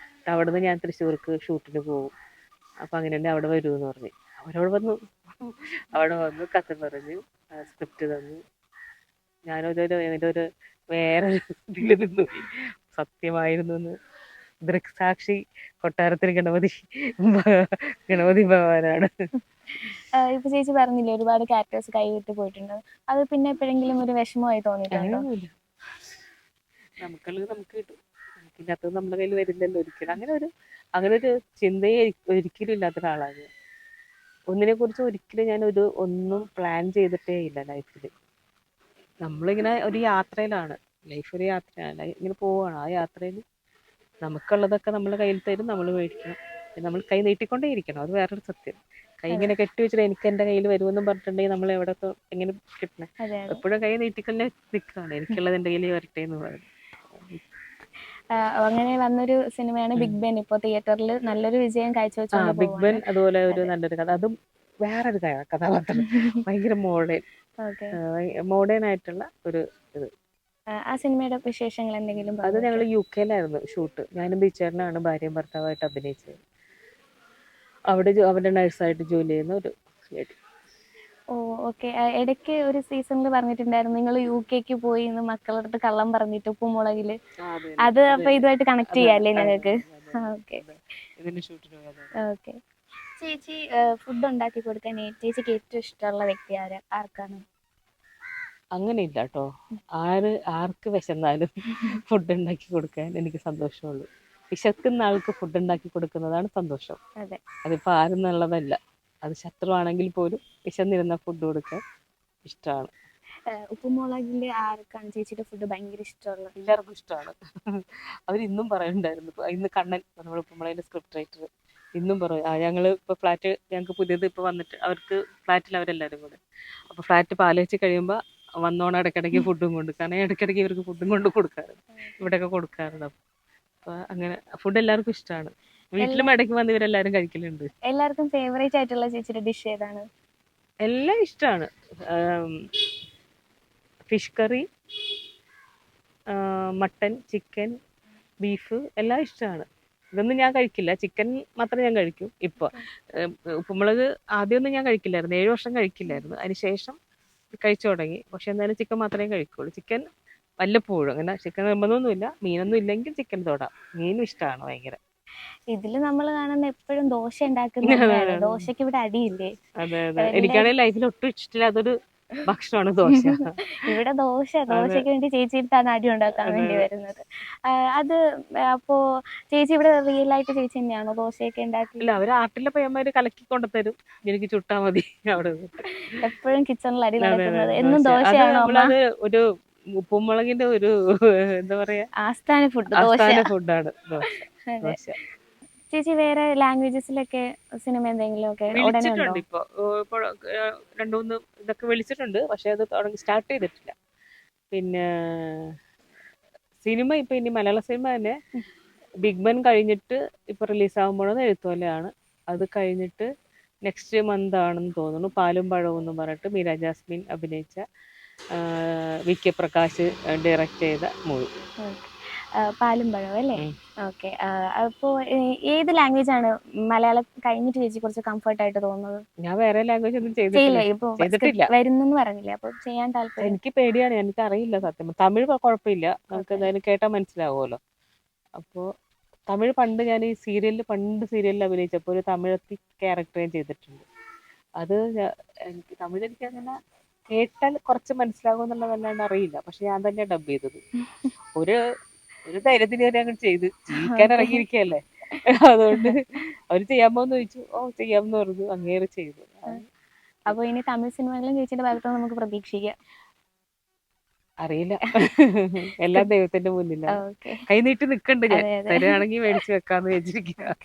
അവിടെ നിന്ന് ഞാൻ തൃശ്ശൂർക്ക് ഷൂട്ടിന് പോകും. അപ്പൊ അങ്ങനെയുണ്ടെങ്കിൽ അവിടെ വരുമെന്ന് പറഞ്ഞു. അവിടെ വന്നു കഥ പറഞ്ഞു, സ്ക്രിപ്റ്റ് തന്നു. ഞാനൊരു വേറെ ഇതിൽ നിന്നു. സത്യമായിരുന്നു എന്ന് ദൃക്സാക്ഷി കൊട്ടാരത്തിൽ ഗണപതി ഭഗവാനാണ്. ഇപ്പൊ ചേച്ചി പറഞ്ഞില്ലേ ഒരുപാട് ക്യാരക്ടേഴ്സ് കൈവിട്ട് പോയിട്ടുണ്ട്, അത് പിന്നെ എപ്പോഴെങ്കിലും ഒരു വിഷമമായി തോന്നിയിട്ടുണ്ടോ? നമുക്ക് കിട്ടും, നമുക്കില്ലാത്തത് നമ്മുടെ കയ്യിൽ വരില്ലല്ലോ ഒരിക്കലും. അങ്ങനെ ഒരു ചിന്തയെ ഒരിക്കലും ഇല്ലാത്ത ഒരാളാണ്. ഒന്നിനെ കുറിച്ച് ഒരിക്കലും ഞാൻ ഒന്നും പ്ലാൻ ചെയ്തിട്ടേ ഇല്ല ലൈഫിൽ. നമ്മളിങ്ങനെ ഒരു യാത്രയിലാണ്, ലൈഫ് ഒരു യാത്രയാണ്, ഇങ്ങനെ പോവാണ്. ആ യാത്രയിൽ നമുക്കുള്ളതൊക്കെ നമ്മൾ കയ്യിൽ തരും, നമ്മൾ മേടിക്കണം. നമ്മൾ കൈ നീട്ടിക്കൊണ്ടേ ഇരിക്കണം, അത് വേറൊരു സത്യം. കൈ ഇങ്ങനെ കെട്ടി വെച്ചിട്ട് എനിക്ക് എൻ്റെ കയ്യിൽ വരുമെന്നും പറഞ്ഞിട്ടുണ്ടെങ്കിൽ നമ്മൾ എവിടെ എങ്ങനെ കിട്ടണേ? എപ്പോഴും കൈ നീട്ടിക്കൊണ്ടേ നിൽക്കുകയാണ്, എനിക്കുള്ളത് എൻ്റെ കയ്യിൽ വരട്ടെ എന്ന് പറയുന്നത്. അങ്ങനെ വന്നൊരു സിനിമയാണ് ബിഗ് ബെൻ. ഇപ്പൊ തിയേറ്ററിൽ നല്ലൊരു വിജയം കാഴ്ചവെച്ചോണ്ട് ബിഗ് ബെൻ അതുപോലെ ഒരു നല്ലൊരു കഥ, അതും വേറൊരു കഥാപാത്രം. ഭയങ്കര മോഡേൺ ആയിട്ടുള്ള ഒരു ഇത്. ആ സിനിമയുടെ വിശേഷങ്ങൾ എന്തെങ്കിലും? അത് ഞങ്ങൾ UK-ലായിരുന്നു ഷൂട്ട്. ഞാനും ബിച്ചേട്ടനാണ് ഭാര്യയും ഭർത്താവായിട്ട് അഭിനയിച്ചത്. അവിടെ നഴ്സായിട്ട് ജോലി ചെയ്യുന്ന ഒരു ലേഡി. ഓക്കെ. ഇടയ്ക്ക് ഒരു സീസണിൽ പറഞ്ഞിട്ടുണ്ടായിരുന്നു നിങ്ങൾ UK-ക്ക് പോയി മക്കളുടെ അടുത്ത് കള്ളം പറഞ്ഞിട്ട് ഉപ്പുമുളകില്. അത് അപ്പൊ ഇതുമായിട്ട് കണക്ട് ചെയ്യാല്ലേ ഞങ്ങൾക്ക്? ഓക്കെ. ചേച്ചി ഫുഡ് ഉണ്ടാക്കി കൊടുക്കാൻ ചേച്ചിക്ക് ഏറ്റവും ഇഷ്ടമുള്ള വ്യക്തി ആർക്കാണ്? അങ്ങനെയില്ല കേട്ടോ. ആർക്ക് വിശന്നാലും ഫുഡ് ഉണ്ടാക്കി കൊടുക്കാൻ എനിക്ക് സന്തോഷമുള്ളൂ. വിശക്കുന്ന ആൾക്ക് ഫുഡ് ഉണ്ടാക്കി കൊടുക്കുന്നതാണ് സന്തോഷം. അതിപ്പോൾ ആരെന്നുള്ളതല്ല, അത് ശത്രുവാണെങ്കിൽ പോലും വിശന്നിരുന്ന ഫുഡ് കൊടുക്കാൻ ഇഷ്ടമാണ്. ഉപ്പുമുളകിന്റെ ആർക്കാണ് ചേച്ചിയുടെ ഫുഡ് ഭയങ്കര ഇഷ്ടമുള്ളത്? എല്ലാവർക്കും ഇഷ്ടമാണ്. അവരിന്നും പറയുന്നുണ്ടായിരുന്നു. ഇന്ന് കണ്ണൻ, നമ്മുടെ ഉപ്പുമുളകിന്റെ സ്ക്രിപ്റ്റ് റൈറ്റർ, ഇന്നും പറയും ഞങ്ങള് ഇപ്പോൾ ഫ്ലാറ്റ്, ഞങ്ങൾക്ക് പുതിയത് ഇപ്പോൾ വന്നിട്ട് അവർക്ക് ഫ്ലാറ്റിൽ അവരെല്ലാവരും കൂടെ. അപ്പോൾ ഫ്ലാറ്റ് പാല് വെച്ച് കഴിയുമ്പോൾ വന്നോണം ഇടയ്ക്കിടയ്ക്ക് ഫുഡും കൊണ്ട്, കാരണം ഇടയ്ക്കിടയ്ക്ക് ഇവർക്ക് ഫുഡും കൊണ്ട് കൊടുക്കാറുണ്ട്, ഇവിടെയൊക്കെ കൊടുക്കാറുണ്ട്. അപ്പൊ അങ്ങനെ ഫുഡ് എല്ലാവർക്കും ഇഷ്ടമാണ്. വീട്ടിലും ഇടയ്ക്ക് വന്ന് ഇവരെല്ലാരും കഴിക്കലുണ്ട്. എല്ലാവർക്കും ഫേവറേറ്റ് ആയിട്ടുള്ള ചേച്ചിയുടെ ഡിഷ് ഏതാണ്? എല്ലാം ഇഷ്ടമാണ്. Fish curry, mutton, chicken, beef എല്ലാം ഇഷ്ടമാണ്. ഇതൊന്നും ഞാൻ കഴിക്കില്ല, ചിക്കൻ മാത്രമേ ഞാൻ കഴിക്കൂ. ഇപ്പോൾ ഉപ്പുമുളക് ആദ്യമൊന്നും ഞാൻ കഴിക്കില്ലായിരുന്നു, 7 വർഷം കഴിക്കില്ലായിരുന്നു. അതിന് ശേഷം കഴിച്ചു തുടങ്ങി. പക്ഷെ എന്നാലും ചിക്കൻ മാത്രമേ കഴിക്കുള്ളൂ. ചിക്കൻ വല്ലപ്പോഴും, അങ്ങനെ ചിക്കൻ നിർബന്ധമൊന്നുമില്ല. മീനൊന്നും ഇല്ലെങ്കിൽ ചിക്കൻ തൊടാം. മീനും ഇഷ്ടമാണ് ഭയങ്കര. ഇതില് നമ്മൾ കാണുന്ന എപ്പോഴും ദോശ ഉണ്ടാക്കുന്നതാണ്. ദോശക്ക് ഇവിടെ അടിയില്ലേ? അതെ അതെ, എനിക്കാണെങ്കിൽ ലൈഫിൽ ഒട്ടും ഇഷ്ടമില്ലാത്തൊരു ഭക്ഷണമാണ് ദോശ. ഇവിടെ ദോശയ്ക്ക് വേണ്ടി ചേച്ചി അടുത്താണ് അടി ഉണ്ടാക്കാൻ വേണ്ടി വരുന്നത്. അത് അപ്പോ ചേച്ചി ഇവിടെ റിയൽ ആയിട്ട് ചേച്ചി തന്നെയാണോ ദോശയൊക്കെ ഉണ്ടാക്കി? ഇല്ല, അവര് ആട്ടിലെ പയ്യന്മാര് കലക്കി കൊണ്ടുതരും, എനിക്ക് ചുട്ടാ മതി അവിടെ. എപ്പോഴും കിച്ചണിൽ അടി നടക്കുന്നത് എന്നും ദോശയാണോ? നമ്മളത് ഒരു ഉപ്പുമുളകിന്റെ ഒരു എന്താ പറയാ, ആസ്ഥാന ഫുഡ് ആസ്ഥാന ഫുഡാണ് ദോശ. ചേച്ചി വേറെ ലാംഗ്വേജസിലൊക്കെ സിനിമ എന്തെങ്കിലും ഒക്കെ വിളിച്ചിട്ടുണ്ട്. ഇപ്പൊ 2-3 ഇതൊക്കെ വിളിച്ചിട്ടുണ്ട്, പക്ഷെ അത് സ്റ്റാർട്ട് ചെയ്തിട്ടില്ല. പിന്നെ സിനിമ ഇപ്പൊ ഇനി മലയാള സിനിമ തന്നെ ബിഗ് ബൻ കഴിഞ്ഞിട്ട് ഇപ്പൊ റിലീസാകുമ്പോഴത് എഴുത്തോലയാണ്. അത് കഴിഞ്ഞിട്ട് നെക്സ്റ്റ് മന്ത് ആണെന്ന് തോന്നുന്നു പാലും പഴവും എന്ന് പറഞ്ഞിട്ട് മീര ജാസ്മിൻ അഭിനയിച്ച വി.കെ. പ്രകാശ് ഡയറക്റ്റ് ചെയ്ത മൂവി. പാലും പഴവും അല്ലേ? ഓക്കെ. അപ്പോൾ ഏത് ലാംഗ്വേജ് ആണ് മലയാളം കഴിഞ്ഞിട്ട് ചേച്ചി കുറച്ച് കംഫർട്ട് ആയിട്ട് തോന്നുന്നത്? ഞാൻ വേറെ ലാംഗ്വേജ് ഒന്നും ചെയ്തിട്ടില്ല. വരുന്നെന്ന് പറഞ്ഞില്ലേ, അപ്പൊ ചെയ്യാൻ താല്പര്യം? എനിക്ക് പേടിയാണ്, എനിക്ക് അറിയില്ല സത്യം. തമിഴ് കുഴപ്പമില്ല, നമുക്ക് എന്തായാലും കേട്ടാൽ മനസ്സിലാവുമല്ലോ. അപ്പോൾ തമിഴ് പണ്ട് ഞാൻ ഈ സീരിയലിൽ അഭിനയിച്ചപ്പോൾ ഒരു തമിഴത്തി ക്യാരക്ടർ ഞാൻ ചെയ്തിട്ടുണ്ട്. അത് എനിക്ക് തമിഴ് അങ്ങനെ കേട്ടാൽ കുറച്ച് മനസ്സിലാകും എന്നുള്ളതല്ലാണ്ട് അറിയില്ല. പക്ഷെ ഞാൻ തന്നെ ഡബ് ചെയ്തത്. ഒരു ധൈര്യത്തിന് ഞാൻ അങ്ങോട്ട് ചെയ്ത്, ജീവിക്കാൻ ഇറങ്ങിയിരിക്കല്ലേ, അതുകൊണ്ട് അവര് ചെയ്യാമോന്ന് ചോദിച്ചു. ചെയ്യാമെന്ന് പറഞ്ഞു, അങ്ങേറെ ചെയ്തു. അപ്പൊ ഇനി തമിഴ് സിനിമകളിലും ചേച്ചിയുടെ ഭാഗത്ത് നമുക്ക് പ്രതീക്ഷിക്കാം? അറിയില്ല, എല്ലാം ദൈവത്തിന്റെ മുന്നിലാണ്. കൈനീട്ടി നിക്കണ്ട് ഞാൻ, തരുവാണെങ്കിൽ മേടിച്ചു വെക്കാന്ന് വെച്ചിരിക്കുക.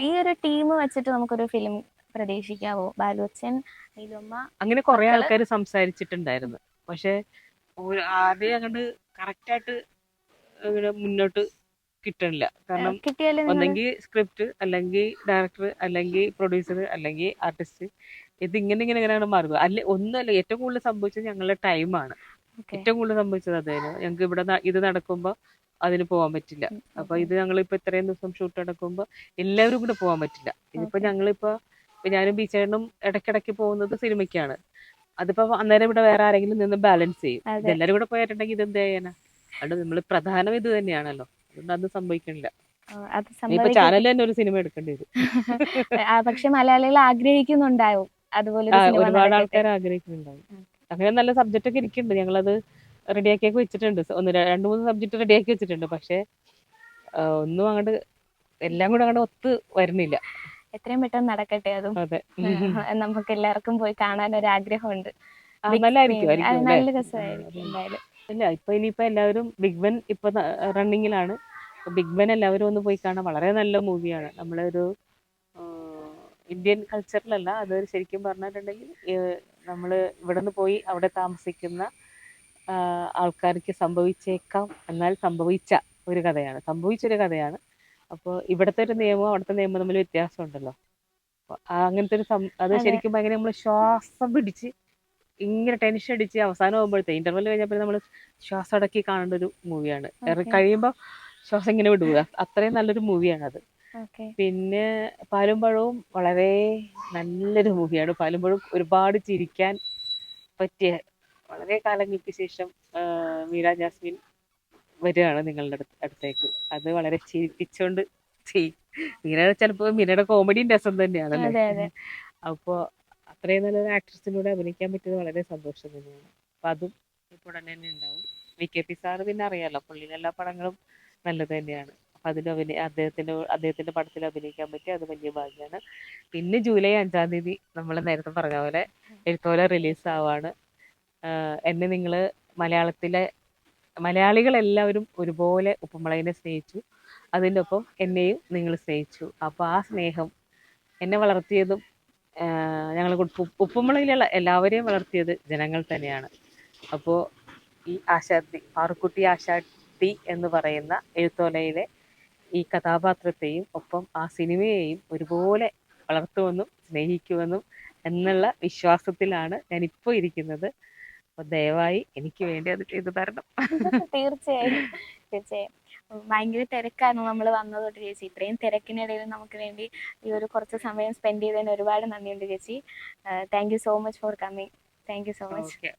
ഈ ഒരു ടീം വെച്ചിട്ട് നമുക്കൊരു ഫിലിം പ്രതീക്ഷിക്കാവോ? ബാലുവച്ചൻ, നീലുമ്മ, അങ്ങനെ കുറെ ആൾക്കാർ സംസാരിച്ചിട്ടുണ്ടായിരുന്നു. പക്ഷെ ആദ്യം അങ്ങോട്ട് കറക്റ്റായിട്ട് മുന്നോട്ട് കിട്ടണില്ല. കാരണം ഒന്നെങ്കിൽ സ്ക്രിപ്റ്റ്, അല്ലെങ്കിൽ ഡയറക്ടർ, അല്ലെങ്കിൽ പ്രൊഡ്യൂസർ, അല്ലെങ്കിൽ ആർട്ടിസ്റ്റ്, ഇങ്ങനെയാണ് മാറുക. ഒന്നുമല്ല, ഏറ്റവും കൂടുതൽ സംഭവിച്ചത് ഞങ്ങളുടെ ടൈമാണ്. ഏറ്റവും കൂടുതൽ സംഭവിച്ചത് അതായിരുന്നു. ഞങ്ങൾക്ക് ഇവിടെ ഇത് നടക്കുമ്പോൾ അതിന് പോകാൻ പറ്റില്ല. അപ്പൊ ഇത് ഞങ്ങളിപ്പോ ഇത്രയും ദിവസം ഷൂട്ട് നടക്കുമ്പോ എല്ലാവരും കൂടെ പോകാൻ പറ്റില്ല. ഇതിപ്പോ ഞങ്ങളിപ്പോ ഞാനും ബീച്ചേട്ടനും ഇടയ്ക്കിടയ്ക്ക് പോകുന്നത് സിനിമയ്ക്കാണ്. അതിപ്പോ അന്നേരം ഇവിടെ വേറെ ആരെങ്കിലും നിന്ന് ബാലൻസ് ചെയ്യും. ഇതെല്ലാരും കൂടെ പോയിട്ടുണ്ടെങ്കിൽ ഇത് എന്ത് ചെയ്യാനാ? അതുകൊണ്ട് നമ്മള് പ്രധാനം ഇത് തന്നെയാണല്ലോ, അതുകൊണ്ട് അത് സംഭവിക്കണില്ല. ഇപ്പൊ ചാനലിൽ തന്നെ ഒരു സിനിമ എടുക്കേണ്ടി വരും. പക്ഷെ മലയാളികൾ ആഗ്രഹിക്കുന്നുണ്ടാവും അതുപോലെ, ഒരുപാട് ആൾക്കാർ ആഗ്രഹിക്കുന്നുണ്ടാവും. അങ്ങനെ നല്ല സബ്ജക്റ്റ് ഒക്കെ ഇരിക്കുന്നുണ്ട്, ഞങ്ങളത് റെഡിയാക്കി വെച്ചിട്ടുണ്ട്. 2-3 സബ്ജക്ട് റെഡിയാക്കി വെച്ചിട്ടുണ്ട്. പക്ഷെ ഒന്നും അങ്ങോട്ട് എല്ലാം കൂടെ അങ്ങോട്ട് ഒത്ത് വരുന്നില്ല. എത്രയും പെട്ടെന്ന് നടക്കട്ടെ അതും. അതെ, നമുക്ക് എല്ലാവർക്കും പോയി കാണാൻ ഒരു ആഗ്രഹമുണ്ട്. നല്ല രസമായിരിക്കും എന്തായാലും. ഇല്ല, ഇനിയിപ്പോ എല്ലാവരും ബിഗ് ബൻ ഇപ്പൊ റണ്ണിങ്ങിലാണ്. ബിഗ് ബൻ എല്ലാവരും ഒന്ന് പോയി കാണാൻ. വളരെ നല്ല മൂവിയാണ്. നമ്മളൊരു ഇന്ത്യൻ കൾച്ചറിലല്ല, അത് ശരിക്കും പറഞ്ഞിട്ടുണ്ടെങ്കിൽ നമ്മൾ ഇവിടെ നിന്ന് പോയി അവിടെ താമസിക്കുന്ന ആൾക്കാർക്ക് സംഭവിച്ചേക്കാം, എന്നാൽ സംഭവിച്ചൊരു കഥയാണ്. അപ്പോൾ ഇവിടുത്തെ ഒരു നിയമവും അവിടുത്തെ നിയമവും തമ്മിൽ വ്യത്യാസമുണ്ടല്ലോ. അങ്ങനത്തെ അത് ശരിക്കും ഭയങ്കര നമ്മൾ ശ്വാസം പിടിച്ച് ഇങ്ങനെ ടെൻഷൻ അടിച്ച് അവസാനം ആകുമ്പോഴത്തെ ഇന്റർവെൽ കഴിഞ്ഞപ്പോൾ നമ്മൾ ശ്വാസം അടക്കി കാണേണ്ട ഒരു മൂവിയാണ്. കഴിയുമ്പോൾ ശ്വാസം ഇങ്ങനെ വിടുക, അത്രയും നല്ലൊരു മൂവിയാണത്. പിന്നെ പാലും പഴവും വളരെ നല്ലൊരു മൂവിയാണ്. പാലും പഴവും ഒരുപാട് ചിരിക്കാൻ പറ്റിയ, വളരെ കാലങ്ങൾക്ക് ശേഷം മീര ജാസ്മിൻ വരികയാണ് നിങ്ങളുടെ അടുത്തേക്ക്. അത് വളരെ ചിരിപ്പിച്ചോണ്ട് മീരയുടെ കോമഡിയും രസം തന്നെയാണല്ലേ. അപ്പൊ അത്രയും നല്ലൊരു ആക്ട്രസിനോട് അഭിനയിക്കാൻ പറ്റിയത് വളരെ സന്തോഷം തന്നെയാണ്. അപ്പൊ അതും ഇപ്പോൾ ഉടനെ തന്നെ ഉണ്ടാവും. വി.കെ.പി. സാറ് പിന്നെ അറിയാലോ, പുള്ളിയുടെ എല്ലാ പടങ്ങളും നല്ലത് തന്നെയാണ്. അപ്പൊ അദ്ദേഹത്തിന്റെ പടത്തിൽ അഭിനയിക്കാൻ പറ്റി, അത് വലിയ ഭാഗ്യമാണ്. പിന്നെ ജൂലൈ 5-ാം തീയതി നമ്മൾ നേരത്തെ പറഞ്ഞ പോലെ എഴുത്തോല റിലീസ് ആവാണ്. എന്നെ നിങ്ങള് മലയാളികളെല്ലാവരും ഒരുപോലെ ഉപ്പുമുളകിനെ സ്നേഹിച്ചു, അതിൻ്റെ ഒപ്പം എന്നെയും നിങ്ങൾ സ്നേഹിച്ചു. അപ്പോൾ ആ സ്നേഹം എന്നെ വളർത്തിയതും ഉപ്പുമുളകിലുള്ള എല്ലാവരെയും വളർത്തിയത് ജനങ്ങൾ തന്നെയാണ്. അപ്പോൾ ഈ ആശാത്തി പാറുക്കുട്ടി ആശാത്തി എന്ന് പറയുന്ന എഴുത്തോലയിലെ ഈ കഥാപാത്രത്തെയും ഒപ്പം ആ സിനിമയെയും ഒരുപോലെ വളർത്തുമെന്നും സ്നേഹിക്കുമെന്നും എന്നുള്ള വിശ്വാസത്തിലാണ് ഞാനിപ്പോൾ ഇരിക്കുന്നത്. അപ്പോൾ ദയവായി എനിക്ക് വേണ്ടി അത് ചെയ്തു തരണം. തീർച്ചയായും തീർച്ചയായും. ഭയങ്കര തിരക്കായിരുന്നു നമ്മൾ വന്നത് തൊട്ട് ചേച്ചി. ഇത്രയും തിരക്കിനിടയിൽ നമുക്ക് വേണ്ടി ഈ ഒരു കുറച്ച് സമയം സ്പെൻഡ് ചെയ്തതിന് ഒരുപാട് നന്ദിയുണ്ട് ചേച്ചി. Thank you so much for coming. Thank you so much. Okay.